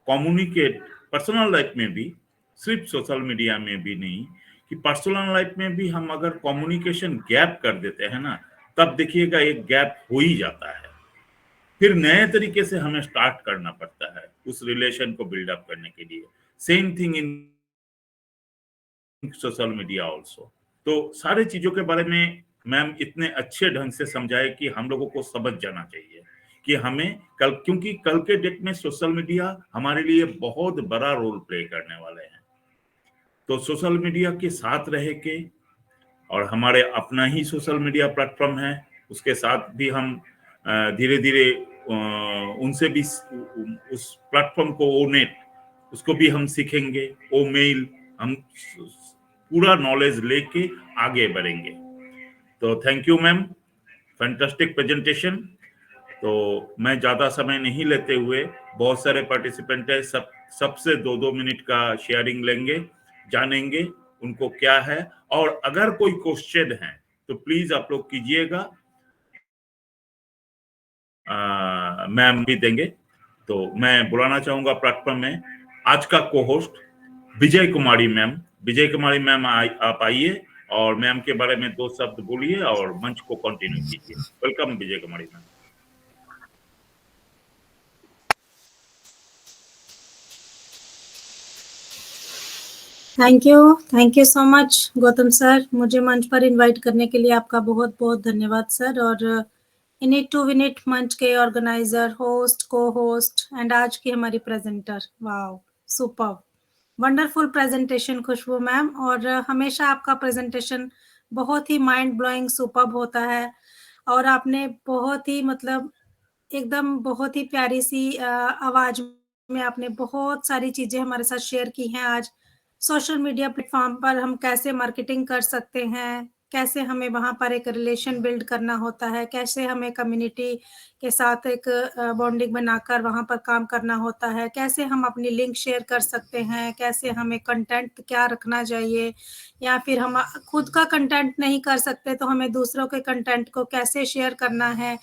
कम्युनिकेट पर्सनल लाइफ में भी, सिर्फ सोशल मीडिया में भी नहीं, कि पर्सनल लाइफ में भी हम अगर कम्युनिकेशन गैप कर देते हैं ना, तब देखिएगा एक गैप हो ही जाता है। फिर नए तरीके से हमें स्टार्ट करना पड़ता है उस रिलेशन को बिल्डअप करने के लिए। Same thing in social media also. तो सारे चीजों के बारे में मैम इतने अच्छे ढंग से समझाए कि हम लोगों को समझ जाना चाहिए कि हमें कल, क्योंकि कल के डेट में सोशल मीडिया हमारे लिए बहुत बड़ा रोल प्ले करने वाले हैं। तो सोशल मीडिया के साथ रह के, और हमारे अपना ही सोशल मीडिया प्लेटफॉर्म है, उसके साथ भी हम धीरे धीरे उनसे भी उस प्लेटफॉर्म को, ओ नेट, उसको भी हम सीखेंगे, ओ मेल, हम पूरा नॉलेज लेके आगे बढ़ेंगे। तो thank you ma'am, fantastic presentation. तो मैं ज्यादा समय नहीं लेते हुए, बहुत सारे पार्टिसिपेंट है, सबसे 2-2 मिनट का शेयरिंग लेंगे, जानेंगे उनको क्या है, और अगर कोई क्वेश्चन है तो प्लीज आप लोग कीजिएगा, मैम भी देंगे। तो मैं बुलाना चाहूंगा प्लेटफॉर्म में आज का को होस्ट विजय कुमारी मैम। विजय कुमारी मैम आप आइए और मैम के बारे में 2 शब्द बोलिए और मंच को कंटिन्यू कीजिए। Welcome Vijay Kumari ma'am. Thank you so much Gautam sir. मुझे मंच पर इनवाइट करने के लिए आपका बहुत बहुत धन्यवाद सर। और इनिट टू विनिट मंच के organiser, host, co-host and आज की हमारी presenter, wow super wonderful presentation Khushboo ma'am. और हमेशा आपका प्रेजेंटेशन बहुत ही माइंड ब्लोइंग सुपर होता है। और आपने बहुत ही मतलब एकदम बहुत ही प्यारी सी आवाज में आपने बहुत सारी चीजें हमारे साथ शेयर की हैं आज। सोशल मीडिया प्लेटफॉर्म पर हम कैसे मार्केटिंग कर सकते हैं, कैसे हमें वहां पर एक रिलेशन बिल्ड करना होता है, कैसे हमें कम्युनिटी के साथ एक बॉन्डिंग बनाकर वहां पर काम करना होता है, कैसे हम अपनी लिंक शेयर कर सकते हैं, कैसे हमें कंटेंट क्या रखना चाहिए, या फिर हम खुद का कंटेंट नहीं कर सकते तो हमें दूसरों के कंटेंट को कैसे शेयर करना है।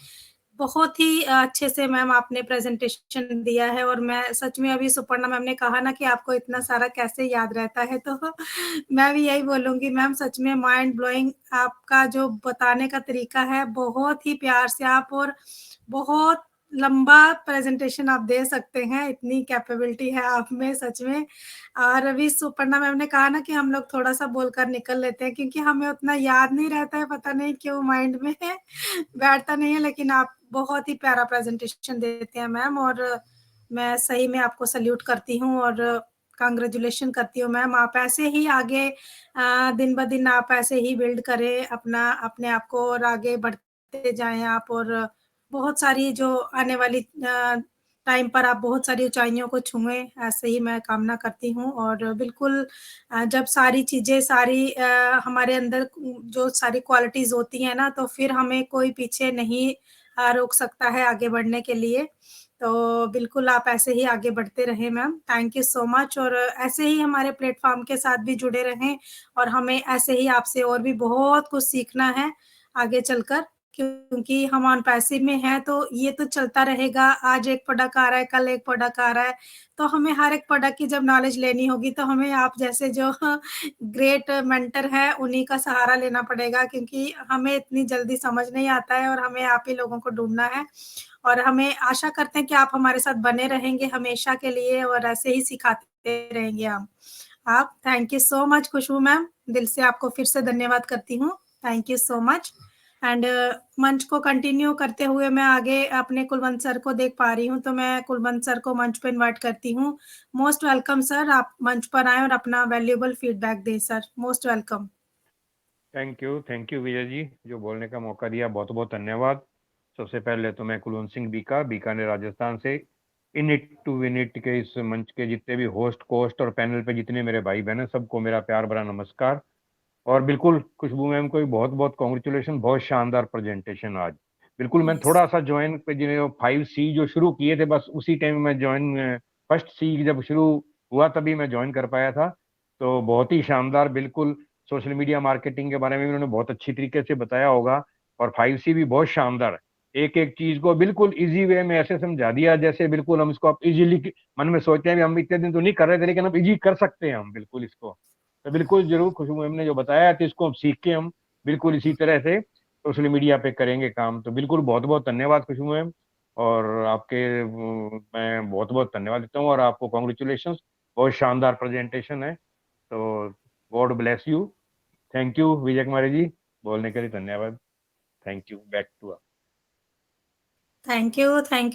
बहुत ही अच्छे से मैम आपने प्रेजेंटेशन दिया है। और मैं सच में, अभी सुपर्णा मैम ने कहा ना कि आपको इतना सारा कैसे याद रहता है, तो मैं भी यही बोलूंगी मैम, सच में माइंड ब्लोइंग आपका जो बताने का तरीका है, बहुत ही प्यार से आप, और बहुत लंबा प्रेजेंटेशन आप दे सकते हैं, इतनी कैपेबिलिटी है आप में सच में। और अभी सुपर्णा मैम ने कहा ना कि हम लोग थोड़ा सा बोलकर निकल लेते हैं क्योंकि हमें उतना याद नहीं रहता है, पता नहीं क्यों माइंड में बैठता नहीं है। लेकिन आप बहुत ही प्यारा प्रेजेंटेशन देते हैं मैम, और मैं सही में आपको सल्यूट करती हूँ और कांग्रेचुलेशन करती हूँ मैम। आप ऐसे ही आगे दिन ब दिन आप ऐसे ही बिल्ड करें अपने आप को, और आगे बढ़ते जाएं आप, और बहुत सारी जो आने वाली टाइम पर आप बहुत सारी ऊंचाइयों को छुएं, ऐसे ही मैं कामना करती हूँ। और बिल्कुल जब सारी चीजें हमारे अंदर जो सारी क्वालिटीज होती हैं ना, तो फिर हमें कोई पीछे नहीं रोक सकता है आगे बढ़ने के लिए। तो बिल्कुल आप ऐसे ही आगे बढ़ते रहें ma'am, thank you so much. और ऐसे ही हमारे प्लेटफॉर्म के साथ भी जुड़े रहें, और हमें ऐसे ही आपसे और भी बहुत कुछ सीखना है आगे चलकर, क्योंकि हम ऑन पैसिव में हैं तो ये तो चलता रहेगा। आज एक प्रोडक्ट आ रहा है, कल एक प्रोडक्ट आ रहा है, तो हमें हर एक प्रोडक्ट की जब नॉलेज लेनी होगी तो हमें आप जैसे जो ग्रेट मेंटर है उन्हीं का सहारा लेना पड़ेगा, क्योंकि हमें इतनी जल्दी समझ नहीं आता है, और हमें आप ही लोगों को ढूंढना है। और हमें आशा करते हैं कि आप हमारे साथ बने रहेंगे हमेशा के लिए, और ऐसे ही सिखाते रहेंगे हम आप। Thank you so much Khushboo ma'am, दिल से आपको फिर से धन्यवाद करती हूँ, thank you so much. And मंच को कंटिन्यू करते हुए मैं आगे अपने कुलवंत सर को देख पा रही हूँ, तो मैं कुलवंत सर को मंच पे इनवाइट करती हूँ। मोस्ट वेलकम सर, आप मंच पर आए और अपना वैल्यूएबल फीडबैक दें sir, most welcome. Thank you Vijay ji, जो बोलने का मौका दिया, बहुत बहुत धन्यवाद। सबसे पहले तो मैं कुलवंत सिंह बीकानेर राजस्थान से इनिट टू विनिट के इस मंच के जितने भी होस्ट कोस्ट और पैनल पे जितने मेरे भाई बहन हैं, सबको मेरा प्यार भरा नमस्कार। और बिल्कुल खुशबू मैम को भी बहुत बहुत कॉन्ग्रेचुलेशन, बहुत शानदार प्रेजेंटेशन आज। बिल्कुल मैं थोड़ा सा ज्वाइन पे जिन्हें 5C जो शुरू किए थे, बस उसी टाइम मैं ज्वाइन, फर्स्ट C जब शुरू हुआ तभी मैं ज्वाइन कर पाया था। तो बहुत ही शानदार, बिल्कुल सोशल मीडिया मार्केटिंग के बारे में भी उन्होंने बहुत अच्छी तरीके से बताया होगा। और 5C भी बहुत शानदार है, एक एक चीज को बिल्कुल इजी वे में ऐसे समझा दिया जैसे बिल्कुल हम इसको आप इजीली मन में सोचते हैं भी हम इतने दिन तो नहीं कर रहे थे, लेकिन अब इजी कर सकते हैं हम बिल्कुल इसको। तो बिल्कुल जरूर खुशबू मैम ने जो बताया तो इसको हम सीख के हम बिल्कुल इसी तरह से सोशल मीडिया पे करेंगे काम। तो बिल्कुल बहुत बहुत धन्यवाद खुशबू मैम, और आपके मैं बहुत बहुत धन्यवाद देता हूँ, और आपको कॉन्ग्रेचुलेशन, बहुत शानदार प्रेजेंटेशन है। तो God bless you. Thank you Vijay Kumari ji, बोलने के लिए धन्यवाद। थैंक यू, बैक टू आप। Thank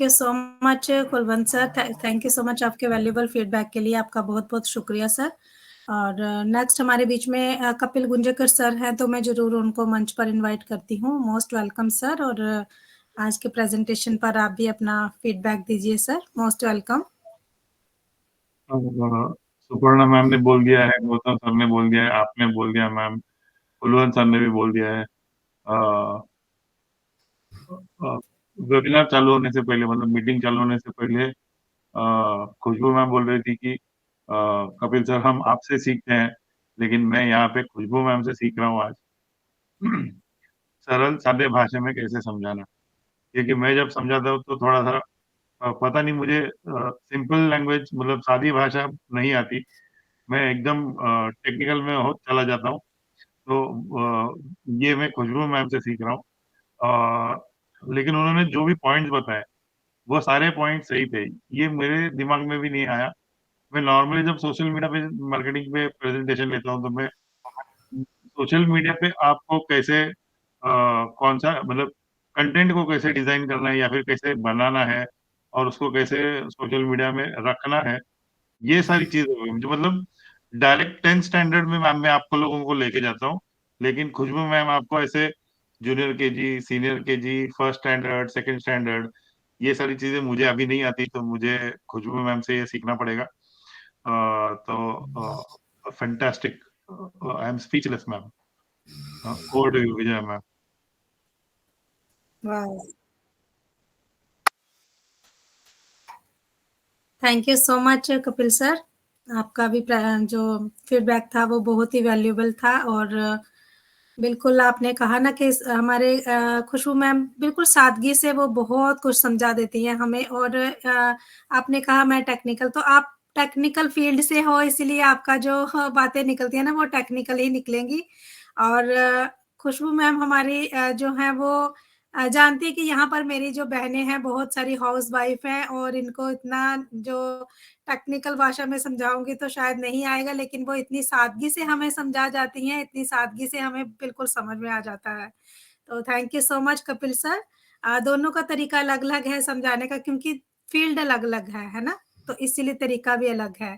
you so much Kulwant sir, thank you so much आपके वैल्यूएबल फीडबैक के लिए, आपका बहुत बहुत शुक्रिया सर। और नेक्स्ट हमारे बीच में कपिल गुंजेकर सर हैं, तो मैं जरूर उनको मंच पर इनवाइट करती हूँ। मोस्ट वेलकम सर, और आज के प्रेजेंटेशन पर आप भी अपना फीडबैक दीजिए sir, most welcome. Suparna ma'am ने बोल दिया है, गौतम सर ने बोल दिया है, आपने बोल दिया मैम, कुलवंत सर ने भी बोल दिया है। वेबिनार चालू होने से पहले, मतलब मीटिंग चालू होने से पहले खुशबू मैम बोल रही थी कि कपिल सर हम आपसे सीखते हैं, लेकिन मैं यहाँ पे खुशबू मैम से सीख रहा हूँ आज सरल सादे भाषा में कैसे समझाना। क्योंकि मैं जब समझाता हूँ तो थोड़ा सा पता नहीं, मुझे सिंपल लैंग्वेज मतलब सादी भाषा नहीं आती, मैं एकदम टेक्निकल में चला जाता हूँ। तो ये मैं खुशबू मैम से सीख रहा हूँ। लेकिन उन्होंने जो भी पॉइंट्स बताए वो सारे पॉइंट सही थे, ये मेरे दिमाग में भी नहीं आया। मैं नॉर्मली जब सोशल मीडिया पे मार्केटिंग पे प्रेजेंटेशन लेता हूँ तो मैं सोशल मीडिया पे आपको कैसे कौन सा मतलब कंटेंट को कैसे डिजाइन करना है या फिर कैसे बनाना है और उसको कैसे सोशल मीडिया में रखना है, ये सारी चीजें जो मतलब डायरेक्ट 10th स्टैंडर्ड में मैम मैं आपको लोगों को लेके जाता हूँ। लेकिन खुशबू मैम आपको ऐसे junior KG, senior KG, first standard, second standard, ये सारी चीजें मुझे अभी नहीं आती, तो मुझे खुशबू मैम से ये सीखना पड़ेगा। तो fantastic, I am speechless ma'am. Over to you Vijay ma'am. Thank you so much Kapil sir, आपका भी जो फीडबैक था वो बहुत ही वैल्यूएबल था। और बिल्कुल आपने कहा ना कि हमारे खुशबू मैम बिल्कुल सादगी से वो बहुत कुछ समझा देती हैं हमें। और आपने कहा मैं टेक्निकल, तो आप टेक्निकल फील्ड से हो, इसीलिए आपका जो बातें निकलती है ना वो टेक्निकल ही निकलेंगी। और खुशबू मैम हमारी जो है वो जानती है कि यहाँ पर मेरी जो बहनें हैं बहुत सारी हाउस वाइफ हैं, और इनको इतना जो टेक्निकल भाषा में समझाऊंगी तो शायद नहीं आएगा, लेकिन वो इतनी सादगी से हमें समझा जाती हैं, इतनी सादगी से हमें बिल्कुल समझ में आ जाता है। तो thank you so much Kapil sir. दोनों का तरीका अलग अलग है समझाने का, क्योंकि फील्ड अलग अलग है ना, तो इसीलिए तरीका भी अलग है।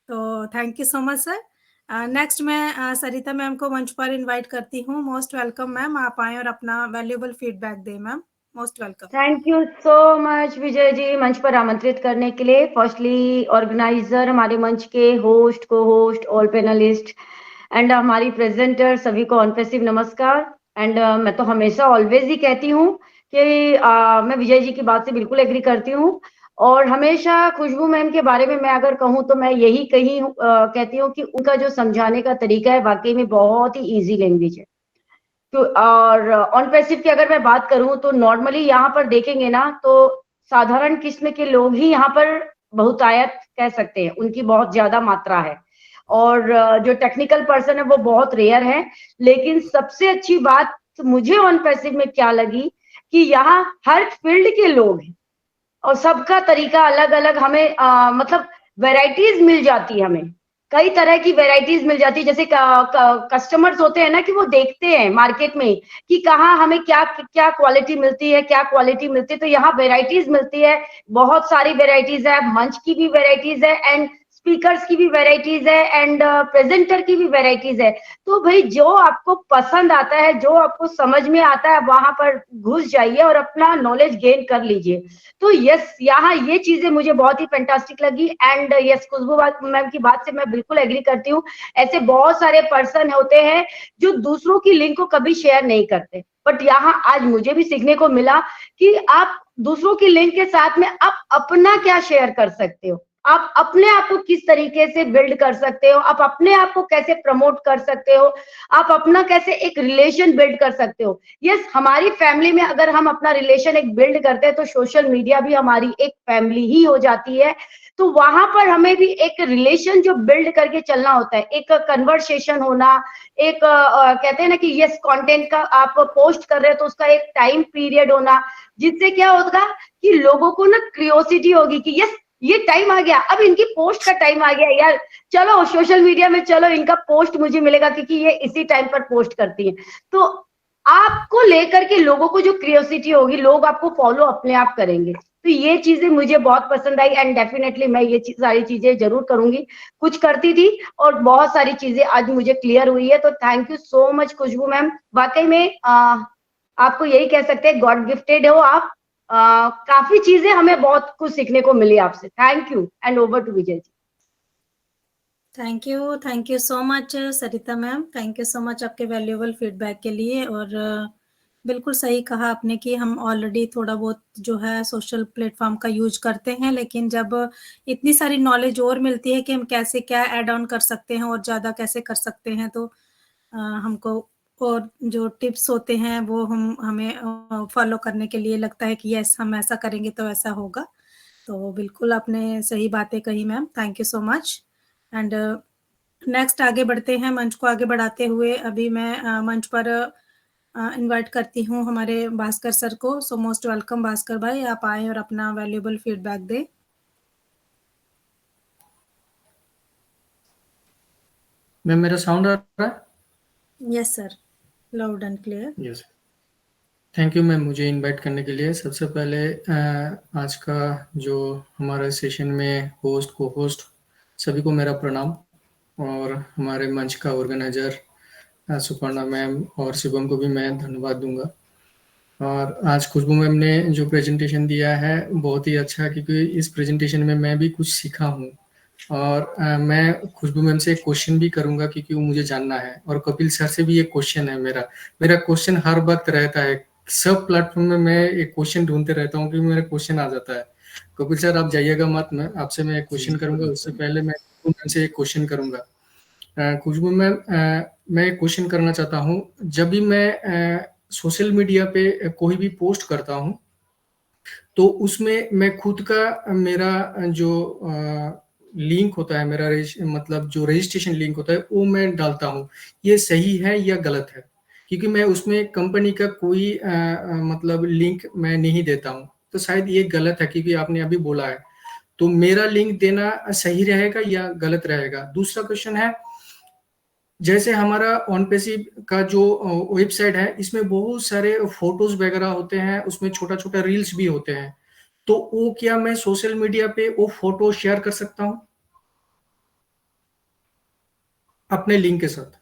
तो thank you so much sir. Next मैं सरिता मैम को मंच पर इनवाइट करती हूँ। मोस्ट वेलकम मैम, आप आए और अपना वैल्यूएबल फीडबैक दें ma'am, most welcome. Thank you so much Vijay ji मंच पर आमंत्रित करने के लिए। फर्स्टली ऑर्गेनाइजर, हमारे मंच के होस्ट, को होस्ट, ऑल पैनलिस्ट एंड हमारी प्रेजेंटर, सभी को ऑनफेसिव नमस्कार। एंड मैं तो हमेशा ऑलवेज ही कहती हूँ कि मैं विजय जी की बात से बिल्कुल एग्री करती हूँ, और हमेशा खुशबू मैम के बारे में मैं अगर कहूँ तो मैं यही कहती हूँ कि उनका जो समझाने का तरीका है वाकई में बहुत ही इजी लैंग्वेज है। तो और ऑन पैसिव की अगर मैं बात करूं तो नॉर्मली यहाँ पर देखेंगे ना तो साधारण किस्म के लोग ही यहाँ पर बहुतायत कह सकते हैं, उनकी बहुत ज्यादा मात्रा है, और जो टेक्निकल पर्सन है वो बहुत रेयर है। लेकिन सबसे अच्छी बात मुझे ऑन पैसिव में क्या लगी कि यहाँ हर फील्ड के लोग हैं और सबका तरीका अलग अलग, हमें मतलब वेराइटीज मिल जाती है, हमें कई तरह की वेराइटीज मिल जाती है। जैसे कस्टमर्स होते हैं ना कि वो देखते हैं मार्केट में कि कहाँ हमें क्या क्या क्वालिटी मिलती है, क्या क्वालिटी मिलती है, तो यहाँ वेराइटीज मिलती है, बहुत सारी वेराइटीज है, मंच की भी वेराइटीज है एंड स्पीकर्स की भी वेराइटीज है एंड प्रेजेंटर की भी वेराइटीज है। तो भाई जो आपको पसंद आता है, जो आपको समझ में आता है, वहां पर घुस जाइए और अपना नॉलेज गेन कर लीजिए। तो यस, यहाँ ये चीजें मुझे बहुत ही फैंटास्टिक लगी एंड यस, खुशबू मैम की बात से मैं बिल्कुल एग्री करती हूँ। ऐसे बहुत सारे पर्सन होते हैं जो दूसरों की लिंक को कभी शेयर नहीं करते, बट यहाँ आज मुझे भी सीखने को मिला कि आप दूसरों की लिंक के साथ में आप अपना क्या शेयर कर सकते हो, आप अपने आप को किस तरीके से बिल्ड कर सकते हो, आप अपने आप को कैसे प्रमोट कर सकते हो, आप अपना कैसे एक रिलेशन बिल्ड कर सकते हो। यस, हमारी फैमिली में अगर हम अपना रिलेशन एक बिल्ड करते हैं तो सोशल मीडिया भी हमारी एक फैमिली ही हो जाती है। तो वहां पर हमें भी एक रिलेशन जो बिल्ड करके चलना होता है, एक कन्वर्सेशन होना, एक कहते हैं ना कि यस, कंटेंट का आप पोस्ट कर रहे हो तो उसका एक टाइम पीरियड होना, जिससे क्या होगा कि लोगों को ना क्यूरियोसिटी होगी कि यस, ये टाइम आ गया, अब इनकी पोस्ट का टाइम आ गया यार, चलो सोशल मीडिया में चलो इनका पोस्ट मुझे मिलेगा क्योंकि ये इसी टाइम पर पोस्ट करती है। तो आपको लेकर के लोगों को जो क्यूरियोसिटी होगी, लोग आपको फॉलो अपने आप करेंगे। तो ये चीजें मुझे बहुत पसंद आई एंड डेफिनेटली मैं ये सारी चीजें जरूर करूंगी। कुछ करती थी और बहुत सारी चीजें आज मुझे क्लियर हुई है। तो thank you so much Khushboo ma'am, वाकई में आपको यही कह सकते हैं गॉड गिफ्टेड हो आप। काफी चीजें हमें बहुत कुछ सीखने को मिली आपसे। Thank you and over to Vijay ji. Thank you so much Sarita ma'am, thank you so much आपके वैल्यूएबल फीडबैक के लिए। और बिल्कुल सही कहा आपने कि हम ऑलरेडी थोड़ा बहुत जो है सोशल प्लेटफॉर्म का यूज करते हैं, लेकिन जब इतनी सारी नॉलेज और मिलती है कि हम कैसे क्या ऐड ऑन कर सकते हैं और ज़्यादा कैसे कर सकते हैं, तो हमको और जो टिप्स होते हैं वो हमें फॉलो करने के लिए लगता है कि यस, हम ऐसा करेंगे तो ऐसा होगा। तो बिल्कुल आपने सही बातें कही ma'am, thank you so much. And next आगे बढ़ते हैं, मंच को आगे बढ़ाते हुए अभी मैं मंच पर इनवाइट करती हूँ हमारे भास्कर सर को। सो मोस्ट वेलकम भास्कर भाई, आप आए और अपना वैल्यूएबल फीडबैक दें। मैम मेरा साउंड आ रहा है? Yes sir, loud and clear. Yes, thank you ma'am मुझे इनवाइट करने के लिए। सबसे पहले आज का जो हमारा सेशन में होस्ट को होस्ट सभी को मेरा प्रणाम, और हमारे मंच का ऑर्गेनाइजर सुपर्णा मैम और शिवम को भी मैं धन्यवाद दूंगा। और आज खुशबू मैम ने जो प्रेजेंटेशन दिया है बहुत ही अच्छा, क्योंकि इस प्रेजेंटेशन में मैं भी कुछ सीखा हूँ। और मैं खुशबू मैम से एक क्वेश्चन भी करूंगा क्योंकि वो मुझे जानना है, और कपिल सर से भी एक क्वेश्चन है। मेरा क्वेश्चन हर वक्त रहता है, सब प्लेटफॉर्म में मैं एक क्वेश्चन ढूंढते रहता हूँ कि मेरा क्वेश्चन आ जाता है। कपिल सर आप जाइएगा मत, मैं आपसे मैं एक क्वेश्चन करूंगा। उससे पहले मैं खुशबू मैम से एक क्वेश्चन करूंगा। खुशबू मैम, मैं एक क्वेश्चन करना चाहता हूँ। जब भी मैं सोशल मीडिया पे कोई भी पोस्ट करता हूँ तो उसमें मैं खुद का मेरा जो लिंक होता है, मेरा मतलब जो रजिस्ट्रेशन लिंक होता है वो मैं डालता हूँ। ये सही है या गलत है? क्योंकि मैं उसमें कंपनी का कोई मतलब लिंक मैं नहीं देता हूँ, तो शायद ये गलत है क्योंकि आपने अभी बोला है। तो मेरा लिंक देना सही रहेगा या गलत रहेगा? दूसरा क्वेश्चन है, जैसे हमारा ऑनपेसिव का जो वेबसाइट है इसमें बहुत सारे फोटोज वगैरह होते हैं, उसमें छोटा छोटा रील्स भी होते हैं, तो वो क्या मैं सोशल मीडिया पे वो फोटो शेयर कर सकता हूँ अपने लिंक के साथ?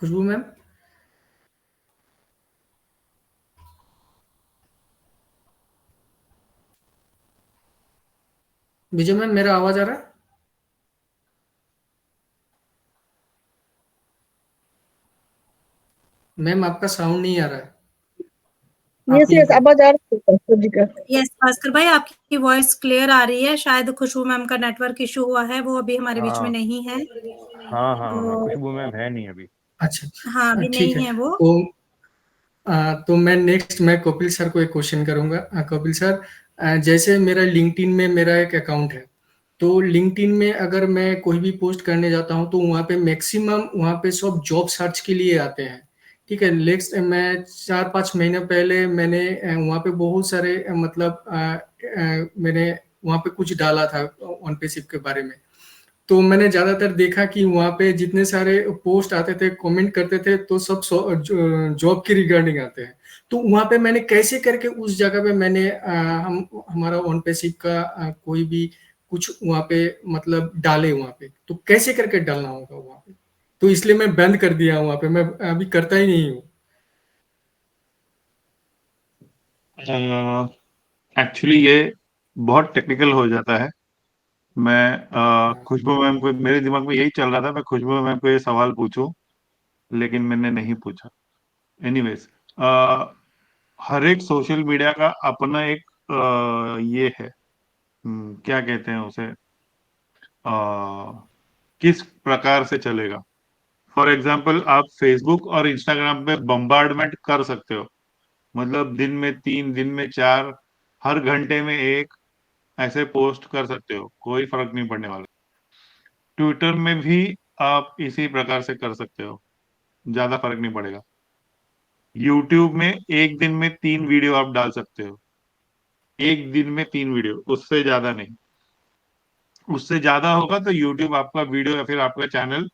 खुशबू मैम, विजय मैम मेरा आवाज आ रहा है? मैम आपका साउंड नहीं आ रहा है। यस आवाज आ रही है सर जी का। यस भास्कर भाई, आपकी वॉइस क्लियर आ रही है। शायद खुशबू मैम का नेटवर्क इशू हुआ है, वो अभी हमारे बीच में नहीं है। हाँ, खुशबू मैम है नहीं अभी। अच्छा, हाँ, अभी ठीक नहीं है वो। तो मैं नेक्स्ट मैं कपिल सर को एक क्वेश्चन करूंगा। कपिल सर, जैसे मेरा लिंक्डइन में मेरा एक अकाउंट है, तो लिंक्डइन में अगर मैं कोई भी पोस्ट करने जाता हूं तो वहां पे मैक्सिमम वहां पे सब जॉब सर्च के लिए आते हैं। ठीक है, नेक्स्ट मैं 4-5 महीने पहले मैंने वहां पे बहुत सारे मैंने वहां पे कुछ डाला था ऑनपेसिव के बारे में। तो मैंने ज्यादातर देखा कि वहाँ पे जितने सारे पोस्ट आते थे, कमेंट करते थे, तो सब जॉब की रिगार्डिंग आते हैं। तो वहाँ पे मैंने कैसे करके उस जगह पे मैंने हमारा ऑन पैसिव का कोई भी कुछ वहाँ पे मतलब डाले वहाँ पे, तो कैसे करके डालना होगा वहाँ पे, तो इसलिए मैं बंद कर दिया वहाँ पे, मैं अभी करता ही नहीं हूँ। एक्चुअली ये बहुत टेक्निकल हो जाता है। मैं खुशबू मैम को, मेरे दिमाग में यही चल रहा था मैं खुशबू मैम को ये सवाल पूछूं, लेकिन मैंने नहीं पूछा। एनीवेज, हर एक सोशल मीडिया का अपना एक ये है, क्या कहते हैं उसे, किस प्रकार से चलेगा। फॉर एग्जाम्पल, आप फेसबुक और इंस्टाग्राम पे बम्बार्डमेंट कर सकते हो, मतलब दिन में 3, दिन में 4, हर घंटे में एक ऐसे पोस्ट कर सकते हो, कोई फर्क नहीं पड़ने वाला। ट्विटर में भी आप इसी प्रकार से कर सकते हो, ज्यादा फर्क नहीं पड़ेगा। यूट्यूब में एक दिन में 3 वीडियो आप डाल सकते हो, एक दिन में 3 वीडियो, उससे ज्यादा नहीं। उससे ज्यादा होगा तो यूट्यूब आपका वीडियो या फिर आपका चैनल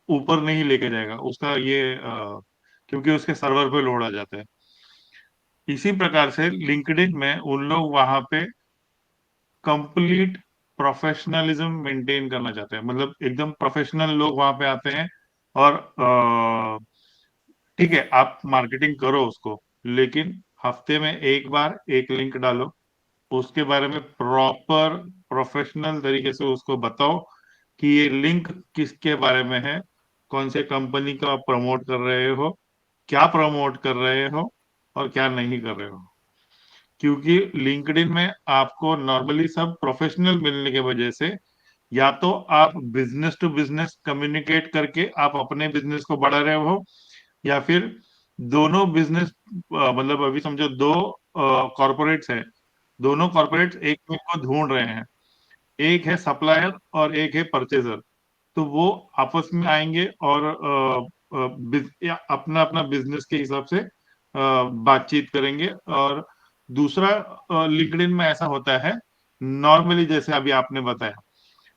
ऊपर नहीं लेके जाएगा, उसका ये क्योंकि उसके सर्वर पे लोड आ जाता है। इसी प्रकार से लिंक्डइन में उन लोग वहां पे कंप्लीट प्रोफेशनलिज्म मेंटेन करना चाहते हैं, मतलब एकदम प्रोफेशनल लोग वहां पे आते हैं। और ठीक है, आप मार्केटिंग करो उसको, लेकिन हफ्ते में एक बार एक लिंक डालो, उसके बारे में प्रॉपर प्रोफेशनल तरीके से उसको बताओ कि ये लिंक किसके बारे में है, कौन से कंपनी का आप प्रमोट कर रहे हो, क्या प्रमोट कर रहे हो और क्या नहीं कर रहे हो। क्योंकि लिंक्डइन में आपको नॉर्मली सब प्रोफेशनल मिलने की वजह से या तो आप बिजनेस टू बिजनेस कम्युनिकेट करके आप अपने बिजनेस को बढ़ा रहे हो, या फिर दोनों बिजनेस, मतलब अभी समझो 2 कॉर्पोरेट्स हैं, दोनों कॉर्पोरेट्स एक में को ढूंढ रहे हैं, एक है सप्लायर और एक है परचेजर। तो वो आपस में आएंगे और अपना अपना बिजनेस के हिसाब से बातचीत करेंगे। और दूसरा, लिंक्डइन में ऐसा होता है नॉर्मली, जैसे अभी आपने बताया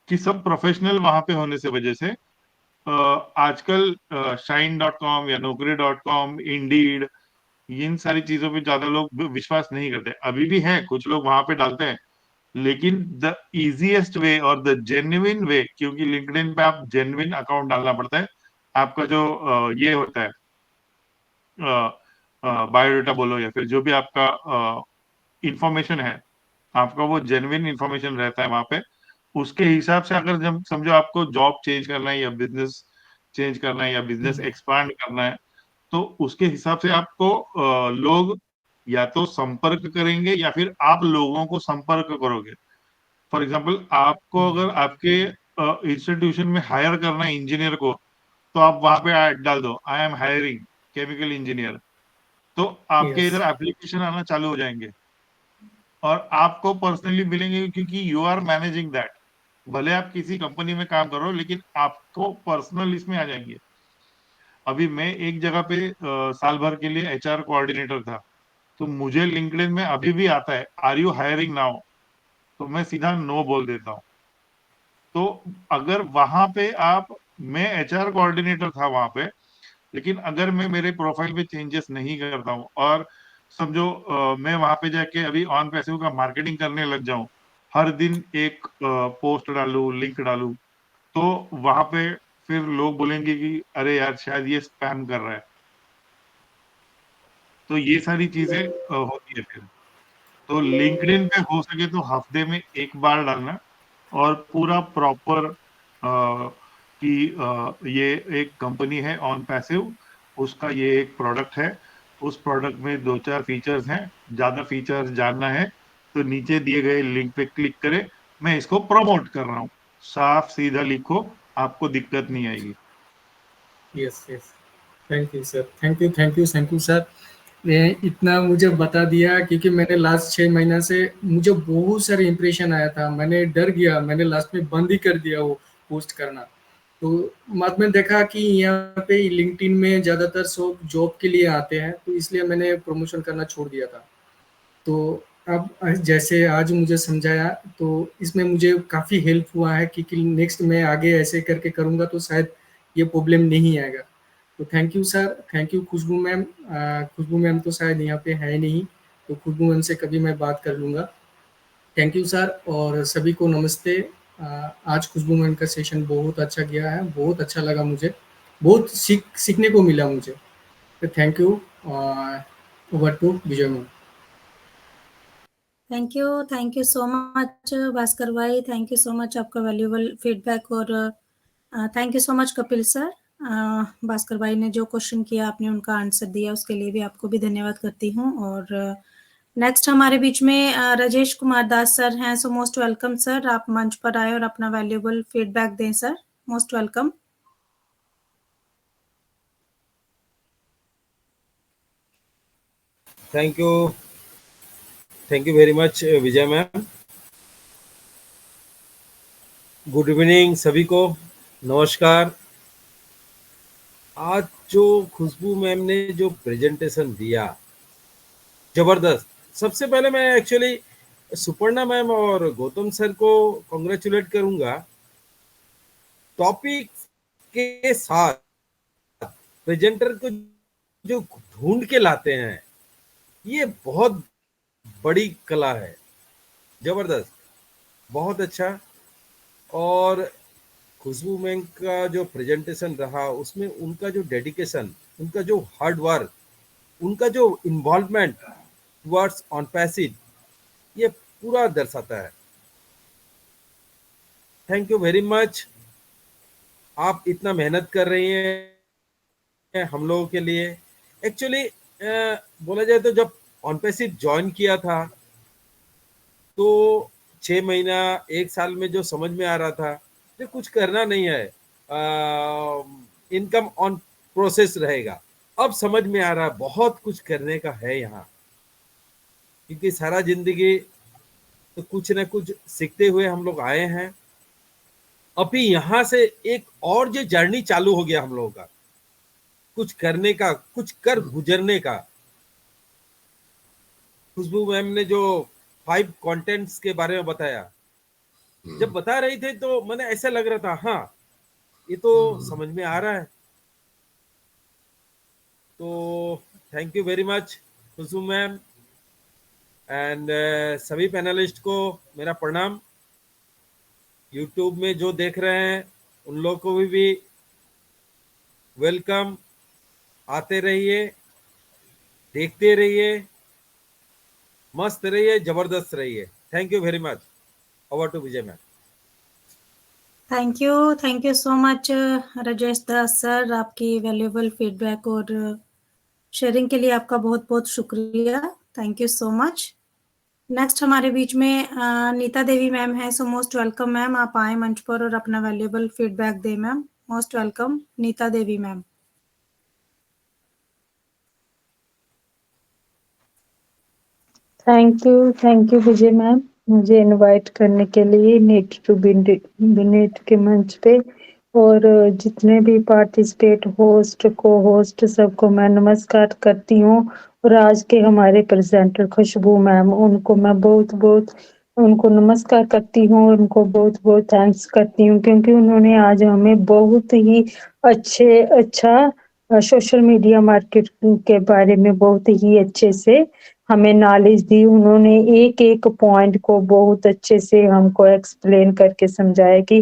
कि सब प्रोफेशनल वहां पे होने से वजह से आजकल shine.com या naukri.com, इंडीड, इन सारी चीजों पे ज्यादा लोग विश्वास नहीं करते। अभी भी हैं कुछ लोग वहां पे डालते हैं, लेकिन द इजीएस्ट वे और द जेन्युइन वे, क्योंकि लिंक्डइन पे आप जेन्युइन अकाउंट डालना पड़ता है, आपका जो ये होता है बायोडाटा बोलो या फिर जो भी आपका इंफॉर्मेशन है, आपका वो जेन्युइन इंफॉर्मेशन रहता है वहां पे। उसके हिसाब से अगर जब समझो आपको जॉब चेंज करना है या बिजनेस चेंज करना है या बिजनेस एक्सपांड करना है, तो उसके हिसाब से आपको लोग या तो संपर्क करेंगे या फिर आप लोगों को संपर्क करोगे। फॉर एग्जाम्पल, आपको अगर आपके इंस्टीट्यूशन में हायर करना है इंजीनियर को, तो आप वहां पे ऐड डाल दो, I am hiring chemical engineer, तो आपके Yes. इधर एप्लीकेशन आना चालू हो जाएंगे और आपको पर्सनली मिलेंगे, क्योंकि यू आर मैनेजिंग दैट। भले आप किसी कंपनी में काम करो, लेकिन आपको पर्सनल इसमें आ जाएंगे। अभी मैं एक जगह पे साल भर के लिए एचआर कोऑर्डिनेटर था, तो मुझे लिंक्डइन में अभी भी आता है, आर यू हायरिंग नाउ, तो मैं सीधा नो बोल देता हूँ। तो अगर वहां पे मैं एचआर कोऑर्डिनेटर था वहां पे, लेकिन अगर मैं मेरे प्रोफाइल में चेंजेस नहीं करता हूँ और समझो मैं वहां पे जाके अभी ऑन पैसिव का मार्केटिंग करने लग जाऊं, हर दिन एक पोस्ट डालू, लिंक डालू, तो वहां पे फिर लोग बोलेंगे कि अरे यार शायद ये स्पैम कर रहा है। तो ये सारी चीजें होती है फिर। तो लिंक्डइन पे हो सके तो हफ्ते में एक बार डालना, और पूरा प्रॉपर कि ये एक कंपनी है ऑन पैसिव, उसका ये एक प्रोडक्ट है, उस प्रोडक्ट में 2-4 फीचर्स हैं, ज्यादा फीचर्स जानना है तो नीचे दिए गए लिंक पे क्लिक करें, मैं इसको प्रमोट कर रहा हूँ, साफ सीधा लिखो, आपको दिक्कत नहीं आएगी। Yes yes, thank you sir, thank you sir, इतना मुझे बता दिया, क्योंकि मैंने लास्ट 6 महीना से मुझे बहुत सारे इंप्रेशन आया था, मैंने डर गया, मैंने लास्ट में बंद ही कर दिया वो पोस्ट करना। तो बाद में देखा कि यहाँ पे लिंक्डइन में ज़्यादातर सब जॉब के लिए आते हैं, तो इसलिए मैंने प्रमोशन करना छोड़ दिया था। तो अब जैसे आज मुझे समझाया तो इसमें मुझे काफ़ी हेल्प हुआ है कि नेक्स्ट मैं आगे ऐसे करके करूँगा तो शायद ये प्रॉब्लम नहीं आएगा। तो thank you sir, thank you Khushboo ma'am. Khushbu ma'am तो शायद यहाँ पे है नहीं, तो खुशबू मैम से कभी मैं बात कर लूँगा। थैंक यू सर, और सभी को नमस्ते। आज खुशबू मैम का सेशन बहुत अच्छा गया है, बहुत अच्छा लगा मुझे, बहुत सीखने को मिला मुझे। तो thank you. Over to Vijay ma'am. Thank you so much Bhaskar भाई, थैंक यू सो मच आपका वैल्यूएबल फीडबैक, और thank you so much Kapil sir. Bhaskar भाई ने जो क्वेश्चन किया आपने उनका आंसर दिया, उसके लिए भी आपको भी धन्यवाद करती हूँ। और नेक्स्ट हमारे बीच में राजेश कुमार दास सर हैं, सो मोस्ट वेलकम सर, आप मंच पर आए और अपना वैल्यूएबल फीडबैक दें sir, most welcome. Thank you very much Vijay ma'am. Good evening सभी को, नमस्कार। आज जो खुशबू मैम ने जो प्रेजेंटेशन दिया, जबरदस्त। सबसे पहले मैं एक्चुअली सुपर्णा मैम और गौतम सर को कॉन्ग्रेचुलेट करूंगा। टॉपिक के साथ प्रेजेंटर को जो ढूंढ के लाते हैं, ये बहुत बड़ी कला है, जबरदस्त, बहुत अच्छा। और खुशबू मैम का जो प्रेजेंटेशन रहा, उसमें उनका जो डेडिकेशन, उनका जो हार्ड वर्क, उनका जो इन्वॉल्वमेंट टुवर्ड्स ऑन पैसिव, ये पूरा दर्शाता है। Thank you very much. आप इतना मेहनत कर रही हैं हम लोगों के लिए। एक्चुअली बोला जाए तो जब ऑन पैसिव ज्वाइन किया था तो 6 महीना 1 साल में जो समझ में आ रहा था कि कुछ करना नहीं है, इनकम ऑन प्रोसेस रहेगा। अब समझ में आ रहा है बहुत कुछ करने का है यहाँ, क्योंकि सारा जिंदगी तो कुछ न कुछ सीखते हुए हम लोग आए हैं। अभी यहाँ से एक और जो जर्नी चालू हो गया हम लोगों का, कुछ करने का, कुछ कर गुजरने का। खुशबू मैम ने जो 5 कंटेंट्स के बारे में बताया, जब बता रही थे तो मैंने ऐसा लग रहा था, हाँ ये तो समझ में आ रहा है। तो thank you very much Khushboo ma'am. And सभी पैनलिस्ट को मेरा प्रणाम। यूट्यूब में जो देख रहे हैं उन लोगों को भी वेलकम। आते रहिए, देखते रहिए, मस्त रहिए, जबरदस्त रहिए। Thank you very much. Over to Vijay ma'am. Thank you so much Rajesh Das sir, आपकी वैल्यूएबल फीडबैक और शेयरिंग के लिए आपका बहुत बहुत शुक्रिया। Thank you so much. Next हमारे बीच में नीता देवी मैम है, सो मोस्ट वेलकम मैम, आप आए मंच पर और अपना वैल्यूएबल फीडबैक दें ma'am, most welcome Nita Devi ma'am. Thank you Vijay ma'am, मुझे इनवाइट करने के लिए नीट टू बिनेट के मंच पे। और जितने भी पार्टिसिपेट, होस्ट, को होस्ट, सबको मैं नमस्कार करती हूँ। और आज के हमारे प्रेजेंटर खुशबू मैम, उनको मैं बहुत बहुत उनको नमस्कार करती हूँ, उनको बहुत बहुत थैंक्स करती हूँ, क्योंकि उन्होंने आज हमें बहुत ही अच्छा सोशल मीडिया मार्केटिंग के बारे में बहुत ही अच्छे से हमें नॉलेज दी। उन्होंने एक एक पॉइंट को बहुत अच्छे से हमको एक्सप्लेन करके समझाया कि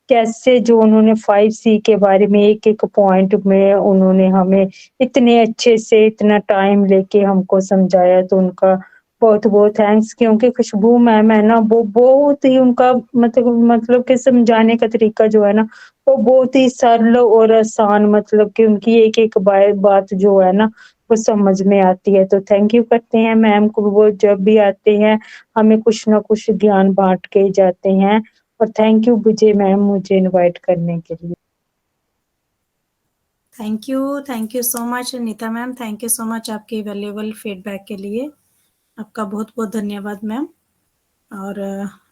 कैसे, जो उन्होंने 5C के बारे में एक एक पॉइंट में उन्होंने हमें इतने अच्छे से, इतना टाइम लेके हमको समझाया। तो उनका बहुत बहुत थैंक्स, क्योंकि खुशबू मैम है ना, वो बहुत ही, उनका मतलब कि समझाने का तरीका जो है ना, वो बहुत ही सरल और आसान, मतलब कि उनकी एक एक बात जो है ना वो समझ में आती है। तो थैंक यू करते हैं मैम को, वो जब भी आते हैं हमें कुछ ना कुछ ज्ञान बांट के जाते हैं। और थैंक यू विजय मैम मुझे इनवाइट करने के लिए। Thank you so much Nita ma'am, thank you so much आपके वैल्यूएबल फीडबैक के लिए, आपका बहुत बहुत धन्यवाद मैम। और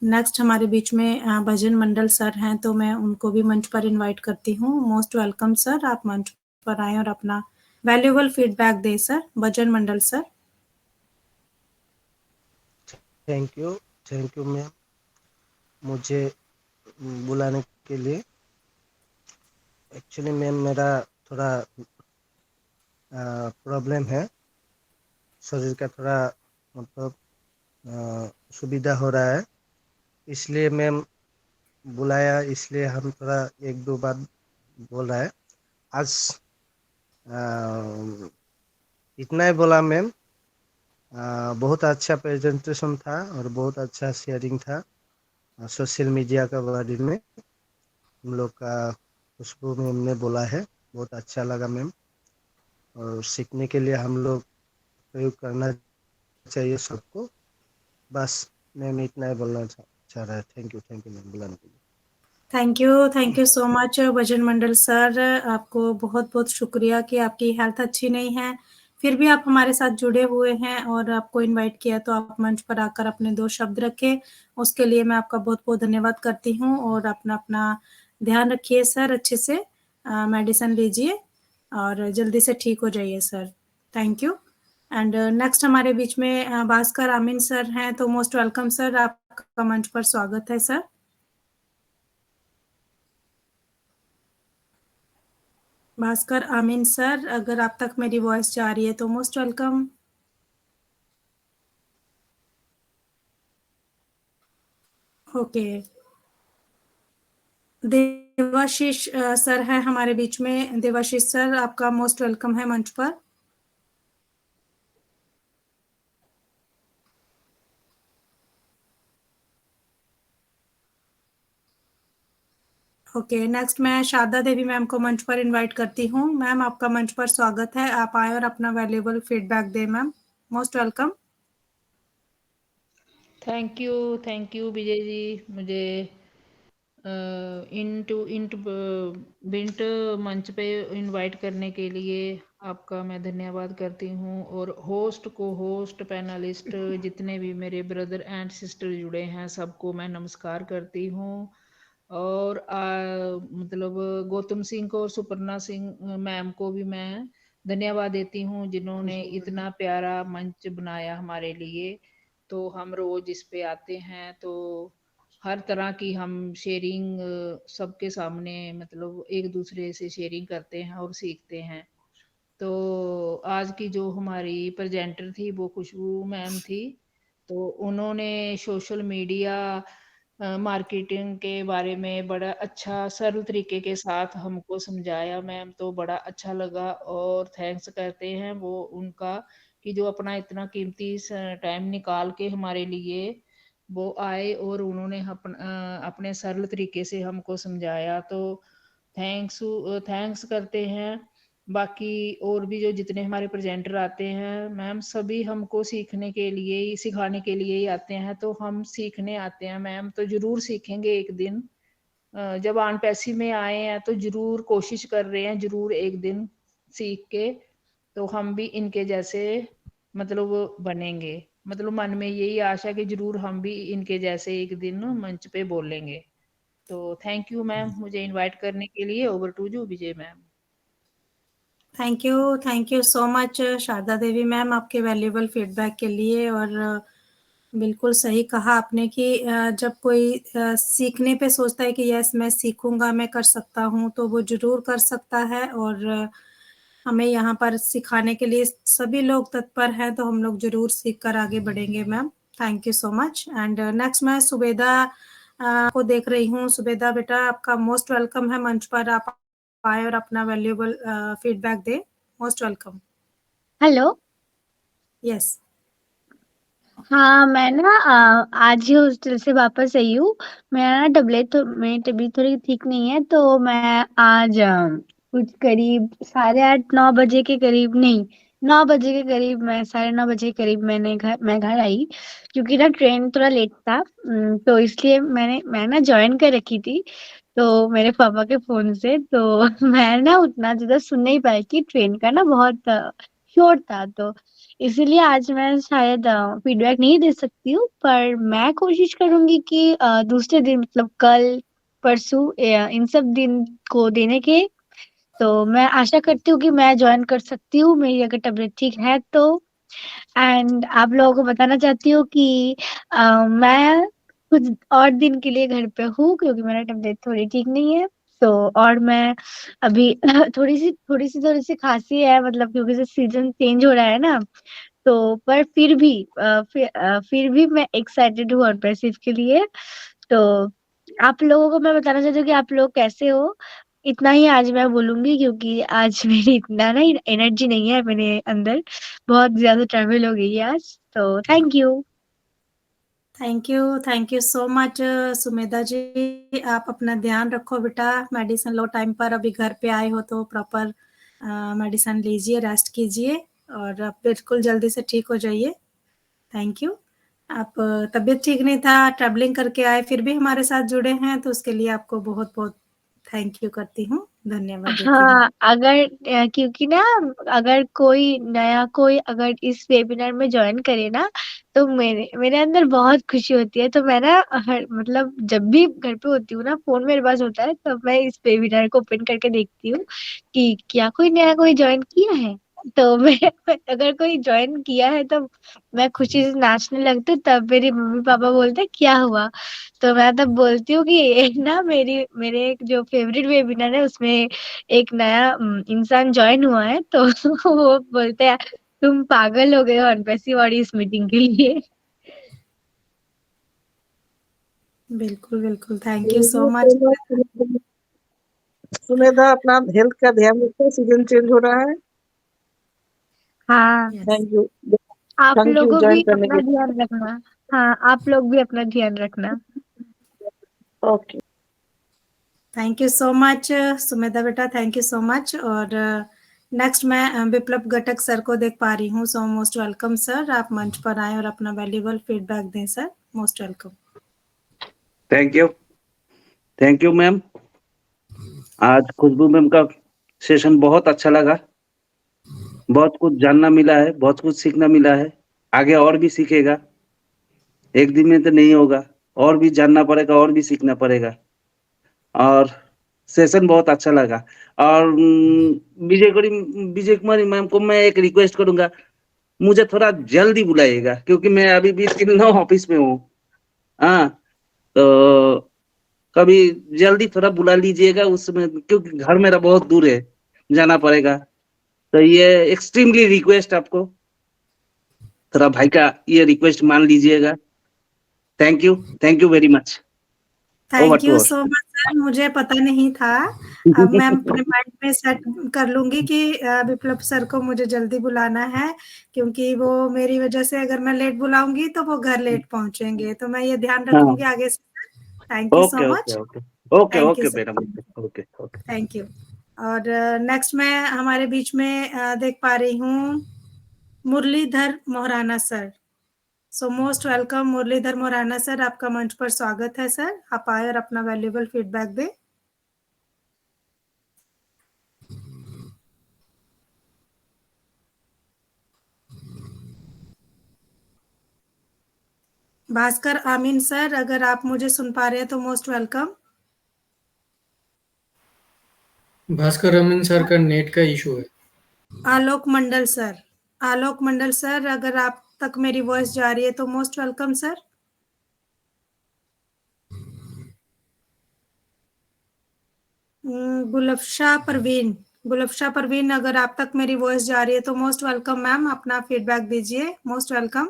नेक्स्ट हमारे बीच में भजन मंडल सर हैं, तो मैं उनको भी मंच पर इनवाइट करती हूँ। मोस्ट वेलकम सर, आप मंच पर आए और अपना वैल्यूएबल फीडबैक दें sir. Bhajan Mandal sir. Thank you ma'am मुझे बुलाने के लिए। एक्चुअली मैम मेरा थोड़ा प्रॉब्लम है, शरीर का थोड़ा मतलब सुविधा हो रहा है, इसलिए मैम बुलाया, इसलिए हम थोड़ा एक दो बात बोल रहा है आज। इतना ही बोला मैम। बहुत अच्छा प्रेजेंटेशन था और बहुत अच्छा शेयरिंग था सोशल मीडिया के बारे में। हम लोग का खुशबू मैम ने बोला है, बहुत अच्छा लगा मैम, और सीखने के लिए हम लोग प्रयोग करना चाहिए सबको। बस मैम इतना ही बोलना चाह रहा है। थैंक यू मैम बुलाने के लिए। Thank you so much bhajan Mandal sir. आपको बहुत बहुत शुक्रिया कि आपकी हेल्थ अच्छी नहीं है, फिर भी आप हमारे साथ जुड़े हुए हैं और आपको इनवाइट किया तो आप मंच पर आकर अपने 2 शब्द रखे, उसके लिए मैं आपका बहुत बहुत धन्यवाद करती हूँ। और अपना अपना ध्यान रखिए सर, अच्छे से मेडिसिन लीजिए और जल्दी से ठीक हो जाइए sir. Thank you. And next हमारे बीच में भास्कर आमीन सर हैं, तो मोस्ट वेलकम सर, आपका मंच पर स्वागत है सर। भास्कर आमीन सर, अगर आप तक मेरी वॉइस जा रही है तो most welcome. Okay, Devashish sir है हमारे बीच में। देवाशीष सर, आपका मोस्ट वेलकम है मंच पर। ओके, नेक्स्ट मैं शारदा देवी मैम को मंच पर इनवाइट करती हूँ। मैम, आपका मंच पर स्वागत है, आप आए और अपना वैल्यूएबल फीडबैक दें ma'am. Most welcome. Thank you Vijay ji, मुझे इंटू बिंट मंच पे इनवाइट करने के लिए आपका मैं धन्यवाद करती हूँ। और होस्ट को होस्ट पैनलिस्ट जितने भी मेरे ब्रदर एंड सिस्टर जुड़े हैं सबको मैं नमस्कार करती हूँ। और मतलब गौतम सिंह को और सुपर्णा सिंह मैम को भी मैं धन्यवाद देती हूँ जिन्होंने इतना प्यारा मंच बनाया हमारे लिए। तो हम रोज इस पे आते हैं तो हर तरह की हम शेयरिंग सबके सामने मतलब एक दूसरे से शेयरिंग करते हैं और सीखते हैं। तो आज की जो हमारी प्रेजेंटर थी वो खुशबू मैम थी, तो उन्होंने सोशल मीडिया मार्केटिंग के बारे में बड़ा अच्छा सरल तरीके के साथ हमको समझाया मैम, तो बड़ा अच्छा लगा। और थैंक्स करते हैं वो उनका कि जो अपना इतना कीमती टाइम निकाल के हमारे लिए वो आए और उन्होंने अपने सरल तरीके से हमको समझाया। तो थैंक्स करते हैं। बाकी और भी जो जितने हमारे प्रेजेंटर आते हैं मैम, सभी हमको सीखने के लिए ही सिखाने के लिए ही आते हैं। तो हम सीखने आते हैं मैम, तो जरूर सीखेंगे एक दिन। जब आन पैसी में आए हैं तो जरूर कोशिश कर रहे हैं, जरूर एक दिन सीख के तो हम भी इनके जैसे मतलब बनेंगे। मतलब मन में यही आशा कि जरूर हम भी इनके जैसे एक दिन मंच पे बोलेंगे। तो थैंक यू मैम मुझे इनवाइट करने के लिए। Over to you Vijay ma'am. Thank you so much Sharda Devi ma'am, आपके वैल्यूएबल फीडबैक के लिए। और बिल्कुल सही कहा आपने कि जब कोई सीखने पे सोचता है कि यस मैं सीखूंगा, मैं कर सकता हूँ, तो वो जरूर कर सकता है। और हमें यहाँ पर सिखाने के लिए सभी लोग तत्पर हैं, तो हम लोग जरूर सीख कर आगे बढ़ेंगे ma'am. Thank you so much. And next मैं सुबेदा को देख रही हूँ। सुबेदा बेटा, आपका मोस्ट वेलकम है मंच पर, आप आए और अपना वैल्यूएबल फीडबैक दे। Most welcome. हेलो। यस। हाँ, मैं ना आज ही हॉस्टल से वापस आई हूँ। मेरा ना मेरी तबीयत थोड़ी ठीक नहीं है, तो मैं आज कुछ करीब 8:30-9 बजे के करीब, नहीं 9 बजे के करीब, मैं 9:30 बजे के करीब मैं घर आई, क्योंकि ना ट्रेन थोड़ा लेट था। तो इसलिए मैं ना ज्वाइन कर रखी थी तो मेरे पापा के फोन से, तो मैं ना उतना ज्यादा सुन नहीं पाई कि ट्रेन का ना बहुत शोर था, तो इसीलिए आज मैं शायद फीडबैक नहीं दे सकती हूँ। पर मैं कोशिश करूंगी कि दूसरे दिन मतलब कल परसों इन सब दिन को देने के। तो मैं आशा करती हूँ कि मैं ज्वाइन कर सकती हूँ, मेरी अगर तबीयत ठीक है तो। एंड आप लोगों को बताना चाहती हूँ कि मैं कुछ और दिन के लिए घर पे हूँ क्योंकि मेरा तबीयत थोड़ी ठीक नहीं है। तो और मैं अभी थोड़ी सी खांसी है, मतलब क्योंकि से सीजन चेंज हो रहा है ना। तो पर फिर भी मैं एक्साइटेड हूँ ऑनपैसिव के लिए। तो आप लोगों को मैं बताना चाहती हूँ कि आप लोग कैसे हो। इतना ही आज मैं बोलूंगी क्योंकि आज मेरी इतना ना एनर्जी नहीं है मेरे अंदर, बहुत ज्यादा ट्रैवल हो गई है आज। तो thank you thank you so much Sumedha ji. आप अपना ध्यान रखो बेटा, मेडिसिन लो टाइम पर। अभी घर पे आए हो तो प्रॉपर मेडिसिन लीजिए, रेस्ट कीजिए और आप बिल्कुल जल्दी से ठीक हो जाइए। Thank you. आप तबीयत ठीक नहीं था, ट्रैवलिंग करके आए, फिर भी हमारे साथ जुड़े हैं, तो उसके लिए आपको बहुत बहुत थैंक यू करती हूँ, धन्यवाद देती हूँ। हाँ, क्योंकि ना अगर कोई अगर इस वेबिनार में ज्वाइन करे ना तो मेरे अंदर बहुत खुशी होती है। तो मैं ना मतलब जब भी घर पे होती हूँ ना, फोन मेरे पास होता है, तो मैं इस वेबिनार को ओपन करके देखती हूँ कि क्या कोई नया कोई ज्वाइन किया है। तो मैं अगर कोई ज्वाइन किया है तो मैं खुशी से नाचने लगती हूँ। तब मेरे मम्मी पापा बोलते हैं क्या हुआ, तो मैं तब बोलती हूँ कि एक ना मेरे एक जो फेवरेट वेबिनार है उसमें एक नया इंसान ज्वाइन हुआ है। तो वो बोलते हैं तुम पागल हो गए हो अनपैसिव और इस मीटिंग के लिए। बिल्कुल बिल्कुल, thank you so much. Sumedha, अपना हेल्थ का ध्यान रखो, सीजन चेंज हो रहा है। हाँ, थैंक यू, आप थैंक यू लोगों ज्वाइन भी करने अपना के लिए। ध्यान रखना। हाँ, आप लोग भी अपना ध्यान रखना। Okay, thank you so much Sumedha बेटा, थैंक यू सो मच। और नेक्स्ट मैं विप्लव घटक सर को देख पा रही हूँ। सो मोस्ट वेलकम सर, आप मंच पर आए और अपना वैल्यूबल फीडबैक दें sir, most welcome. Thank you ma'am. आज खुशबू मैम का सेशन बहुत अच्छा लगा, बहुत कुछ जानना मिला है, बहुत कुछ सीखना मिला है। आगे और भी सीखेगा, एक दिन में तो नहीं होगा, और भी जानना पड़ेगा और भी सीखना पड़ेगा। और सेशन बहुत अच्छा लगा। और विजय कुमारी मैम को मैं एक रिक्वेस्ट करूंगा, मुझे थोड़ा जल्दी बुलाइएगा क्योंकि मैं अभी 20 दिन ऑफिस में हूँ। हाँ, तो कभी जल्दी थोड़ा बुला लीजिएगा उसमें, क्योंकि घर मेरा बहुत दूर है, जाना पड़ेगा। तो ये एक्सट्रीमली रिक्वेस्ट, आपको थोड़ा भाई का ये रिक्वेस्ट मान लीजिएगा। Thank you very much. Over thank to you so much sir, मुझे पता नहीं था। अब मैं अपने माइंड में सेट कर लूंगी कि विप्लव सर को मुझे जल्दी बुलाना है, क्योंकि वो मेरी वजह से अगर मैं लेट बुलाऊंगी तो वो घर लेट पहुंचेंगे, तो मैं ये ध्यान हाँ, रखूंगी आगे से। Thank you so okay much. Okay okay okay thank you okay sir, madam, okay okay. Thank you. और नेक्स्ट मैं हमारे बीच में देख पा रही हूँ Muralidhar Moharana sir. So most welcome Muralidhar Moharana sir, आपका मंच पर स्वागत है सर। आप आए और अपना वैल्यूबल फीडबैक दें। भास्कर आमीन सर, अगर आप मुझे सुन पा रहे हैं तो मोस्ट वेलकम। भास्कर अमीन सर का नेट का इशू है। आलोक मंडल सर, आलोक मंडल सर, अगर आप तक मेरी वॉइस जा रही है तो most welcome sir. Gulafsha Parveen, अगर आप तक मेरी वॉइस जा रही है तो मोस्ट वेलकम मैम, अपना फीडबैक दीजिए, most welcome.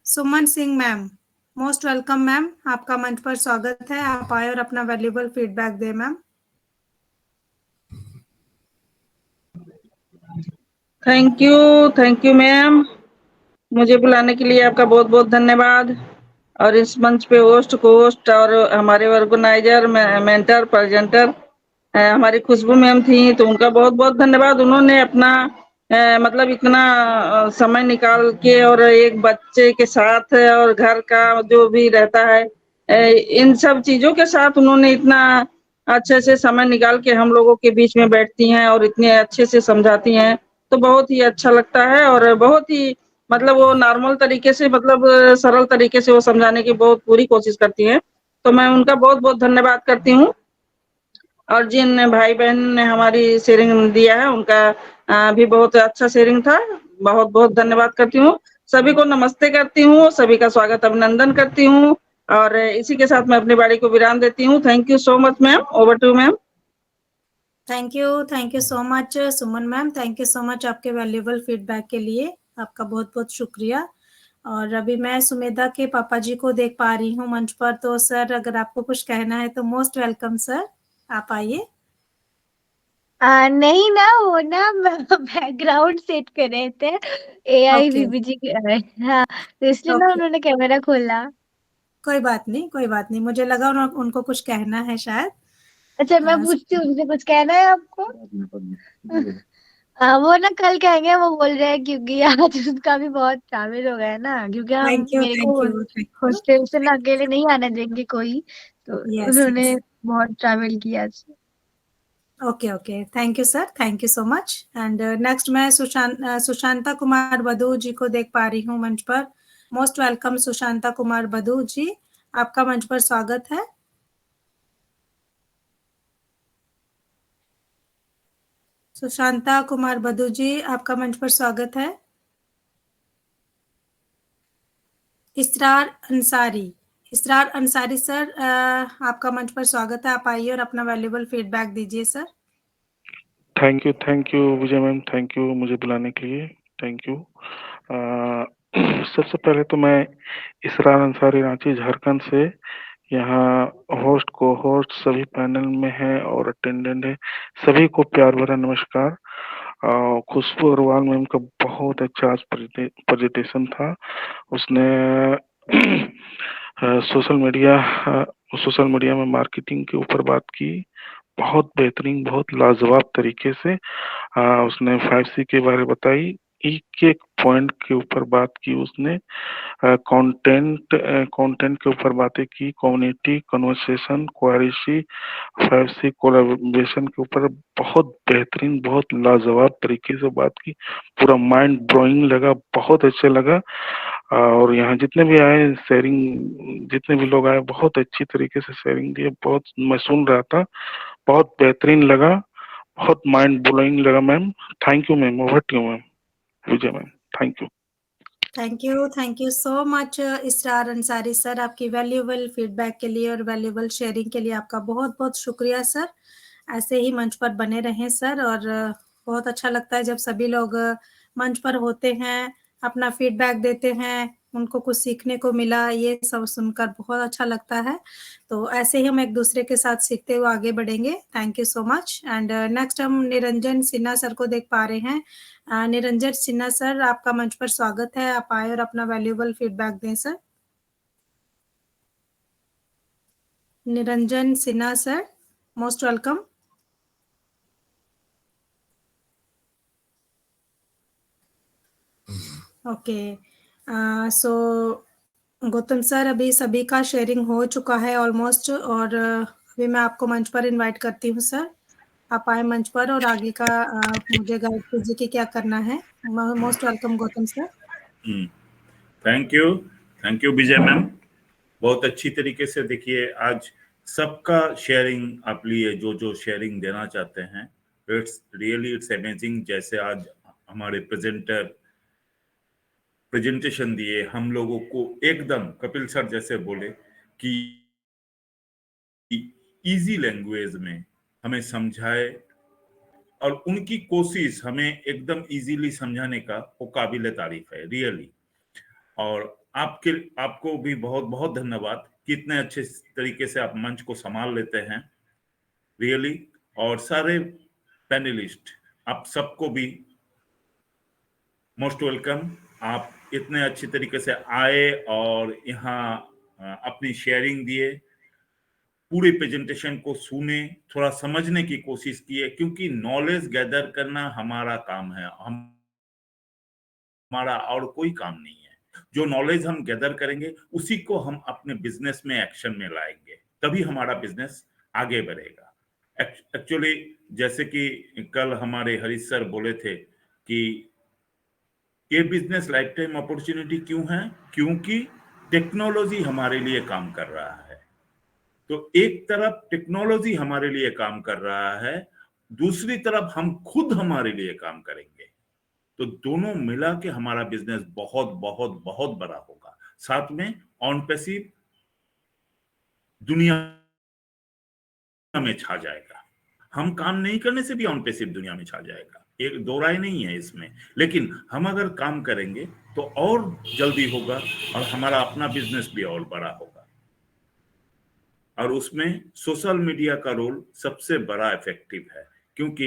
Suman Singh ma'am, most welcome ma'am, आपका मंच पर स्वागत है। आप आए और अपना वैल्यूबल फीडबैक दें मैम। थैंक यू मैम, मुझे बुलाने के लिए आपका बहुत बहुत धन्यवाद। और इस मंच पे होस्ट को होस्ट और हमारे ऑर्गेनाइजर मेंटर प्रेजेंटर हमारी खुशबू मैम थी, तो उनका बहुत बहुत धन्यवाद। उन्होंने अपना मतलब इतना समय निकाल के और एक बच्चे के साथ और घर का जो भी रहता है इन सब चीजों के साथ उन्होंने इतना अच्छे से समय निकाल के हम लोगों के बीच में बैठती हैं और इतने अच्छे से समझाती हैं, तो बहुत ही अच्छा लगता है। और बहुत ही मतलब वो नॉर्मल तरीके से, मतलब सरल तरीके से वो समझाने की बहुत पूरी कोशिश करती हैं, तो मैं उनका बहुत बहुत धन्यवाद करती हूँ। और जिन भाई बहन ने हमारी शेयरिंग दिया है उनका भी बहुत अच्छा शेयरिंग था। बहुत बहुत धन्यवाद करती हूँ। सभी को नमस्ते करती हूँ, सभी का स्वागत अभिनंदन करती हूँ और इसी के साथ मैं अपनी बारी को विराम देती हूँ। Thank you so much ma'am. Over to ma'am. Thank you so much Suman ma'am. Thank you so much आपके वैल्यूएबल फीडबैक के लिए, आपका बहुत बहुत शुक्रिया। और अभी मैं सुमेधा के पापा जी को देख पा रही हूँ मंच पर, तो सर अगर आपको कुछ कहना है तो मोस्ट वेलकम सर, आप आइए। नहीं ना, वो ना बैकग्राउंड सेट कर रहे थे एआई ओके बीबीजी के। हाँ, तो इसलिए ना ओके, उन्होंने कैमरा खोला। कोई बात नहीं कोई बात नहीं, मुझे लगा उनको कुछ कहना है शायद। अच्छा, मैं अ, पूछती हूँ, उनसे कुछ कहना है आपको? हाँ, वो ना कल कहेंगे, वो बोल रहे हैं क्योंकि आज उसका भी बहुत शामिल हो गया है ना, क्योंकि हम थैंक यू मेरे को thank you thank you. Hostel से ना अकेले नहीं आने देंगे कोई, तो यस उन्होंने यस, बहुत ट्रैवल किया आज। Okay okay, thank you sir, thank you so much. And next मैं सुशांता कुमार बधू जी को देख पा रही हूँ मंच पर। मोस्ट वेलकम सुशांता कुमार बधू जी, आपका मंच पर स्वागत है। सुशांता कुमार बधू जी, आपका मंच पर स्वागत है। इसरार अंसारी सर, आपका मंच पर स्वागत है, आप आइए और अपना वैल्यूएबल फीडबैक दीजिए sir. Thank you Vijay ma'am, thank you मुझे बुलाने के लिए, थैंक यू। सबसे पहले तो मैं इसरार अंसारी रांची झारखंड से यहाँ होस्ट को होस्ट सभी पैनल में है और अटेंडेंट है, सभी को प्यार भरा नमस्कार। खुशबू अग्रवाल मैम का बहुत अच्छा आज प्रेजेंटेशन था। उसने सोशल मीडिया में मार्केटिंग के ऊपर बात की, बहुत बेहतरीन, बहुत लाजवाब तरीके से। उसने 5C के बारे में बताई, एक एक पॉइंट के ऊपर बात की उसने। कंटेंट के ऊपर बातें की, community conversation, quality, 5C collaboration के ऊपर बहुत बेहतरीन, बहुत लाजवाब तरीके से बात की। पूरा माइंड ब्लोइंग लगा, बहुत अच्छा लगा। और यहाँ जितने भी आए शेयरिंग, जितने भी लोग आए बहुत अच्छी तरीके से शेयरिंग दिए, बहुत मैं सुन रहा था, बहुत बेहतरीन लगा, बहुत माइंड ब्लोइंग लगा ma'am. Thank you ma'am, over to you ma'am, Vijay ma'am, thank you. Thank you so much Israr Ansari sir, आपकी वैल्यूएबल फीडबैक के लिए और वैल्यूएबल शेयरिंग के लिए आपका बहुत बहुत शुक्रिया सर। ऐसे ही मंच पर बने रहें सर, और बहुत अच्छा लगता है जब सभी लोग मंच पर होते हैं, अपना फीडबैक देते हैं, उनको कुछ सीखने को मिला, ये सब सुनकर बहुत अच्छा लगता है। तो ऐसे ही हम एक दूसरे के साथ सीखते हुए आगे बढ़ेंगे। Thank you so much. And next हम निरंजन सिन्हा सर को देख पा रहे हैं। निरंजन सिन्हा सर, आपका मंच पर स्वागत है, आप आए और अपना वैल्यूएबल फीडबैक दें sir. Niranjan Sinha sir, most welcome. Okay, so Gautam sir, अभी सभी का शेयरिंग हो चुका है ऑलमोस्ट, और अभी मैं आपको मंच पर इनवाइट करती हूँ सर, आप आए मंच पर और आगे का मुझे गाइड कीजिए कि क्या करना है। Most welcome Gautam sir. Thank you Vijay ma'am. बहुत अच्छी तरीके से देखिए, आज सबका शेयरिंग आप लिए, जो जो शेयरिंग देना चाहते हैं, इट्स अमेजिंग। जैसे आज हमारे प्रेजेंटेशन दिए, हम लोगों को एकदम कपिल सर जैसे बोले कि इजी लैंग्वेज में हमें समझाए, और उनकी कोशिश हमें एकदम इजीली समझाने का वो काबिल तारीफ है रियली। और आपको भी बहुत बहुत धन्यवाद कि इतने अच्छे तरीके से आप मंच को संभाल लेते हैं रियली। और सारे पैनलिस्ट, आप सबको भी मोस्ट वेलकम। आप इतने अच्छी तरीके से आए और यहाँ अपनी शेयरिंग दिए, पूरे प्रेजेंटेशन को सुने, थोड़ा समझने की कोशिश किए, क्योंकि नॉलेज गैदर करना हमारा काम है, हमारा और कोई काम नहीं है। जो नॉलेज हम गैदर करेंगे उसी को हम अपने बिजनेस में एक्शन में लाएंगे, तभी हमारा बिजनेस आगे बढ़ेगा। एक्चुअली जैसे कि कल हमारे हरीश सर बोले थे कि ये बिजनेस लाइफ टाइम अपॉर्चुनिटी क्यों है, क्योंकि टेक्नोलॉजी हमारे लिए काम कर रहा है। तो एक तरफ टेक्नोलॉजी हमारे लिए काम कर रहा है, दूसरी तरफ हम खुद हमारे लिए काम करेंगे, तो दोनों मिला के हमारा बिजनेस बहुत बहुत बहुत बड़ा होगा। साथ में ऑन पैसिव दुनिया में छा जाएगा, हम काम नहीं करने से भी ऑन पैसिव दुनिया में छा जाएगा, एक दो राय नहीं है इसमें। लेकिन हम अगर काम करेंगे तो और जल्दी होगा और हमारा अपना बिजनेस भी और बड़ा होगा। और उसमें सोशल मीडिया का रोल सबसे बड़ा इफेक्टिव है, क्योंकि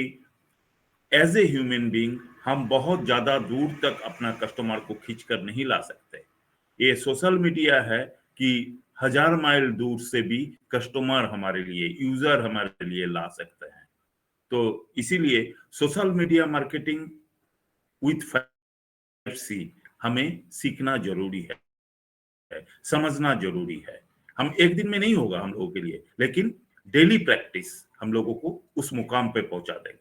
एज ए ह्यूमन बीइंग हम बहुत ज्यादा दूर तक अपना कस्टमर को खींच कर नहीं ला सकते। ये सोशल मीडिया है कि 1000 माइल दूर से भी कस्टमर हमारे लिए, यूजर हमारे लिए ला सकते हैं। तो इसीलिए social media marketing with 5C हमें सीखना जरूरी है, समझना जरूरी है। हम एक दिन में नहीं होगा हम लोगों के लिए, लेकिन डेली प्रैक्टिस हम लोगों को उस मुकाम पे पहुंचा देगा।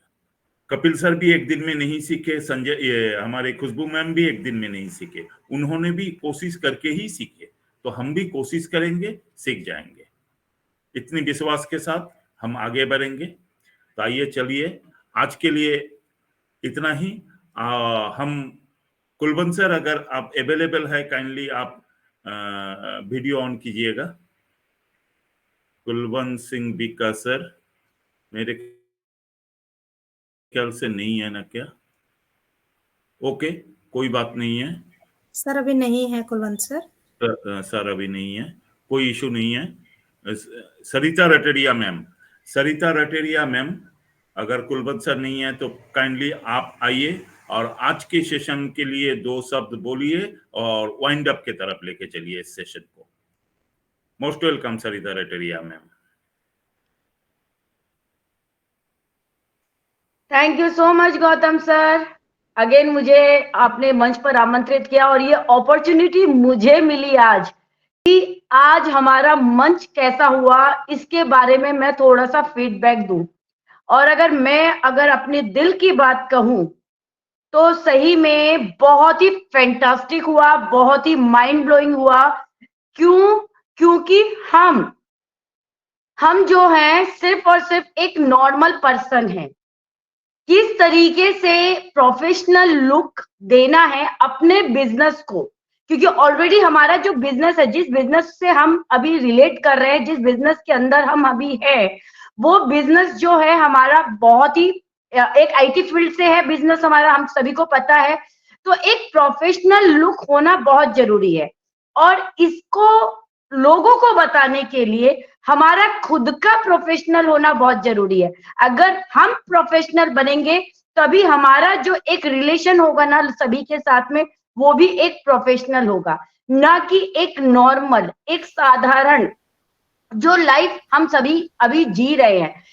कपिल सर भी एक दिन में नहीं सीखे, संजय हमारे खुशबू मैम भी एक दिन में नहीं सीखे, उन्होंने भी कोशिश करके ही सीखे। तो हम भी कोशिश करेंगे, सीख जाएंगे। इतनी विश्वास के साथ हम आगे बढ़ेंगे। तो आइए चलिए, आज के लिए इतना ही। हम कुलवंत सर, अगर आप अवेलेबल है, काइंडली आप वीडियो ऑन कीजिएगा। कुलवंत सिंह बीका सर, मेरे ख्याल से नहीं है ना क्या? ओके, कोई बात नहीं है सर, अभी नहीं है कुलवंत सर। सर अभी नहीं है, कोई इशू नहीं है। सरिता रटेरिया मैम, सरिता रटेरिया मैम, अगर कुलवंत सर नहीं है तो काइंडली आप आइए और आज के सेशन के लिए 2 शब्द बोलिए और वाइंड अप के तरफ लेके चलिए इस सेशन को। Most welcome Sarita Rateria ma'am. Thank you so much Gautam sir. Again मुझे आपने मंच पर आमंत्रित किया और ये अपॉर्चुनिटी मुझे मिली आज कि आज हमारा मंच कैसा हुआ इसके बारे में मैं थोड़ा सा फीडबैक दूं। और अगर अपने दिल की बात कहूं तो सही में बहुत ही फैंटास्टिक हुआ, बहुत ही माइंड ब्लोइंग हुआ। क्योंकि हम जो हैं सिर्फ और सिर्फ एक नॉर्मल पर्सन हैं। किस तरीके से प्रोफेशनल लुक देना है अपने बिजनेस को, क्योंकि ऑलरेडी हमारा जो बिजनेस है, जिस बिजनेस से हम अभी रिलेट कर रहे हैं, जिस बिजनेस के अंदर हम अभी है, वो बिजनेस जो है हमारा बहुत ही एक आईटी फील्ड से है बिजनेस हमारा, हम सभी को पता है। तो एक प्रोफेशनल लुक होना बहुत जरूरी है और इसको लोगों को बताने के लिए हमारा खुद का प्रोफेशनल होना बहुत जरूरी है। अगर हम प्रोफेशनल बनेंगे तभी हमारा जो एक रिलेशन होगा ना सभी के साथ में, वो भी एक प्रोफेशनल होगा, ना कि एक नॉर्मल, एक साधारण जो लाइफ हम सभी अभी जी रहे हैं।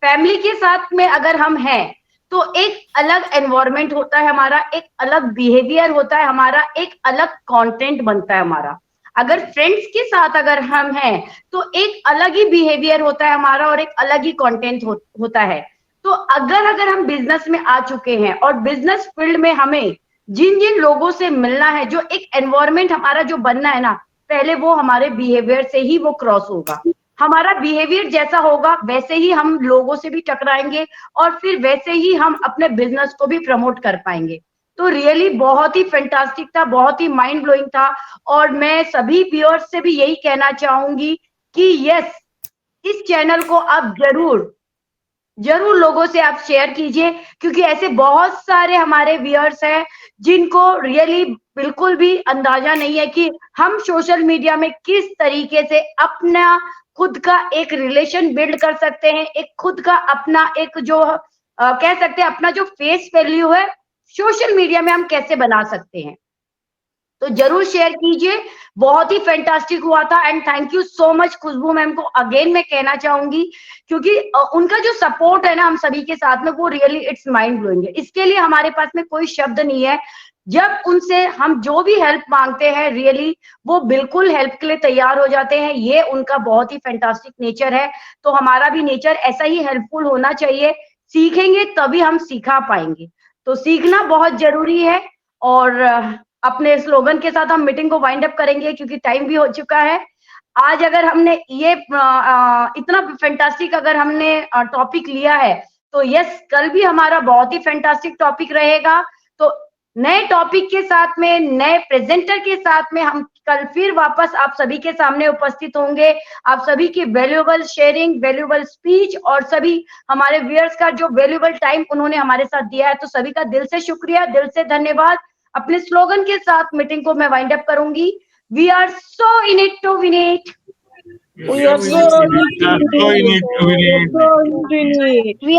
फैमिली के साथ में अगर हम हैं तो एक अलग एनवायरनमेंट होता है हमारा, एक अलग बिहेवियर होता है हमारा, एक अलग कंटेंट बनता है हमारा। अगर फ्रेंड्स के साथ अगर हम हैं तो एक अलग ही बिहेवियर होता है हमारा और एक अलग ही कंटेंट होता है। तो अगर हम बिजनेस में आ चुके हैं और बिजनेस फील्ड में हमें जिन जिन लोगों से मिलना है, जो एक एनवायरनमेंट हमारा जो बनना है ना, पहले वो हमारे बिहेवियर से ही वो क्रॉस होगा। हमारा बिहेवियर जैसा होगा वैसे ही हम लोगों से भी टकराएंगे और फिर वैसे ही हम अपने बिजनेस को भी प्रमोट कर पाएंगे। तो रियली बहुत ही फैंटास्टिक था, बहुत ही माइंड ब्लोइंग था। और मैं सभी व्यूअर्स से भी यही कहना चाहूंगी कि यस, इस चैनल को आप जरूर लोगों से आप शेयर कीजिए, क्योंकि ऐसे बहुत सारे हमारे व्यूअर्स हैं जिनको रियली बिल्कुल भी अंदाजा नहीं है कि हम सोशल मीडिया में किस तरीके से अपना खुद का एक रिलेशन बिल्ड कर सकते हैं, एक खुद का अपना एक जो कह सकते हैं अपना जो फेस वैल्यू है सोशल मीडिया में हम कैसे बना सकते हैं। तो जरूर शेयर कीजिए, बहुत ही फैंटास्टिक हुआ था। And thank you so much Khushboo ma'am को अगेन मैं कहना चाहूंगी, क्योंकि उनका जो सपोर्ट है ना हम सभी के साथ में, वो रियली इट्स माइंड ब्लोइंग है। इसके लिए हमारे पास में कोई शब्द नहीं है। जब उनसे हम जो भी हेल्प मांगते हैं रियली वो बिल्कुल हेल्प के लिए तैयार हो जाते हैं। ये उनका बहुत ही फैंटास्टिक नेचर है। तो हमारा भी नेचर ऐसा ही हेल्पफुल होना चाहिए। सीखेंगे तभी हम सिखा पाएंगे, तो सीखना बहुत जरूरी है। और अपने स्लोगन के साथ हम मीटिंग को वाइंड अप करेंगे क्योंकि टाइम भी हो चुका है। आज अगर हमने ये इतना फैंटास्टिक अगर हमने टॉपिक लिया है तो यस, कल भी हमारा बहुत ही फैंटास्टिक टॉपिक रहेगा। तो नए टॉपिक के साथ में, नए प्रेजेंटर के साथ में हम कल फिर वापस आप सभी के सामने उपस्थित होंगे। आप सभी की वैल्यूएबल शेयरिंग, वैल्यूएबल स्पीच और सभी हमारे व्यूअर्स का जो वैल्यूएबल टाइम उन्होंने हमारे साथ दिया है, तो सभी का दिल से शुक्रिया, दिल से धन्यवाद। अपने स्लोगन के साथ मीटिंग को मैं वाइंड अप करूंगी। We are so in it to win it. We are so in it to win it. We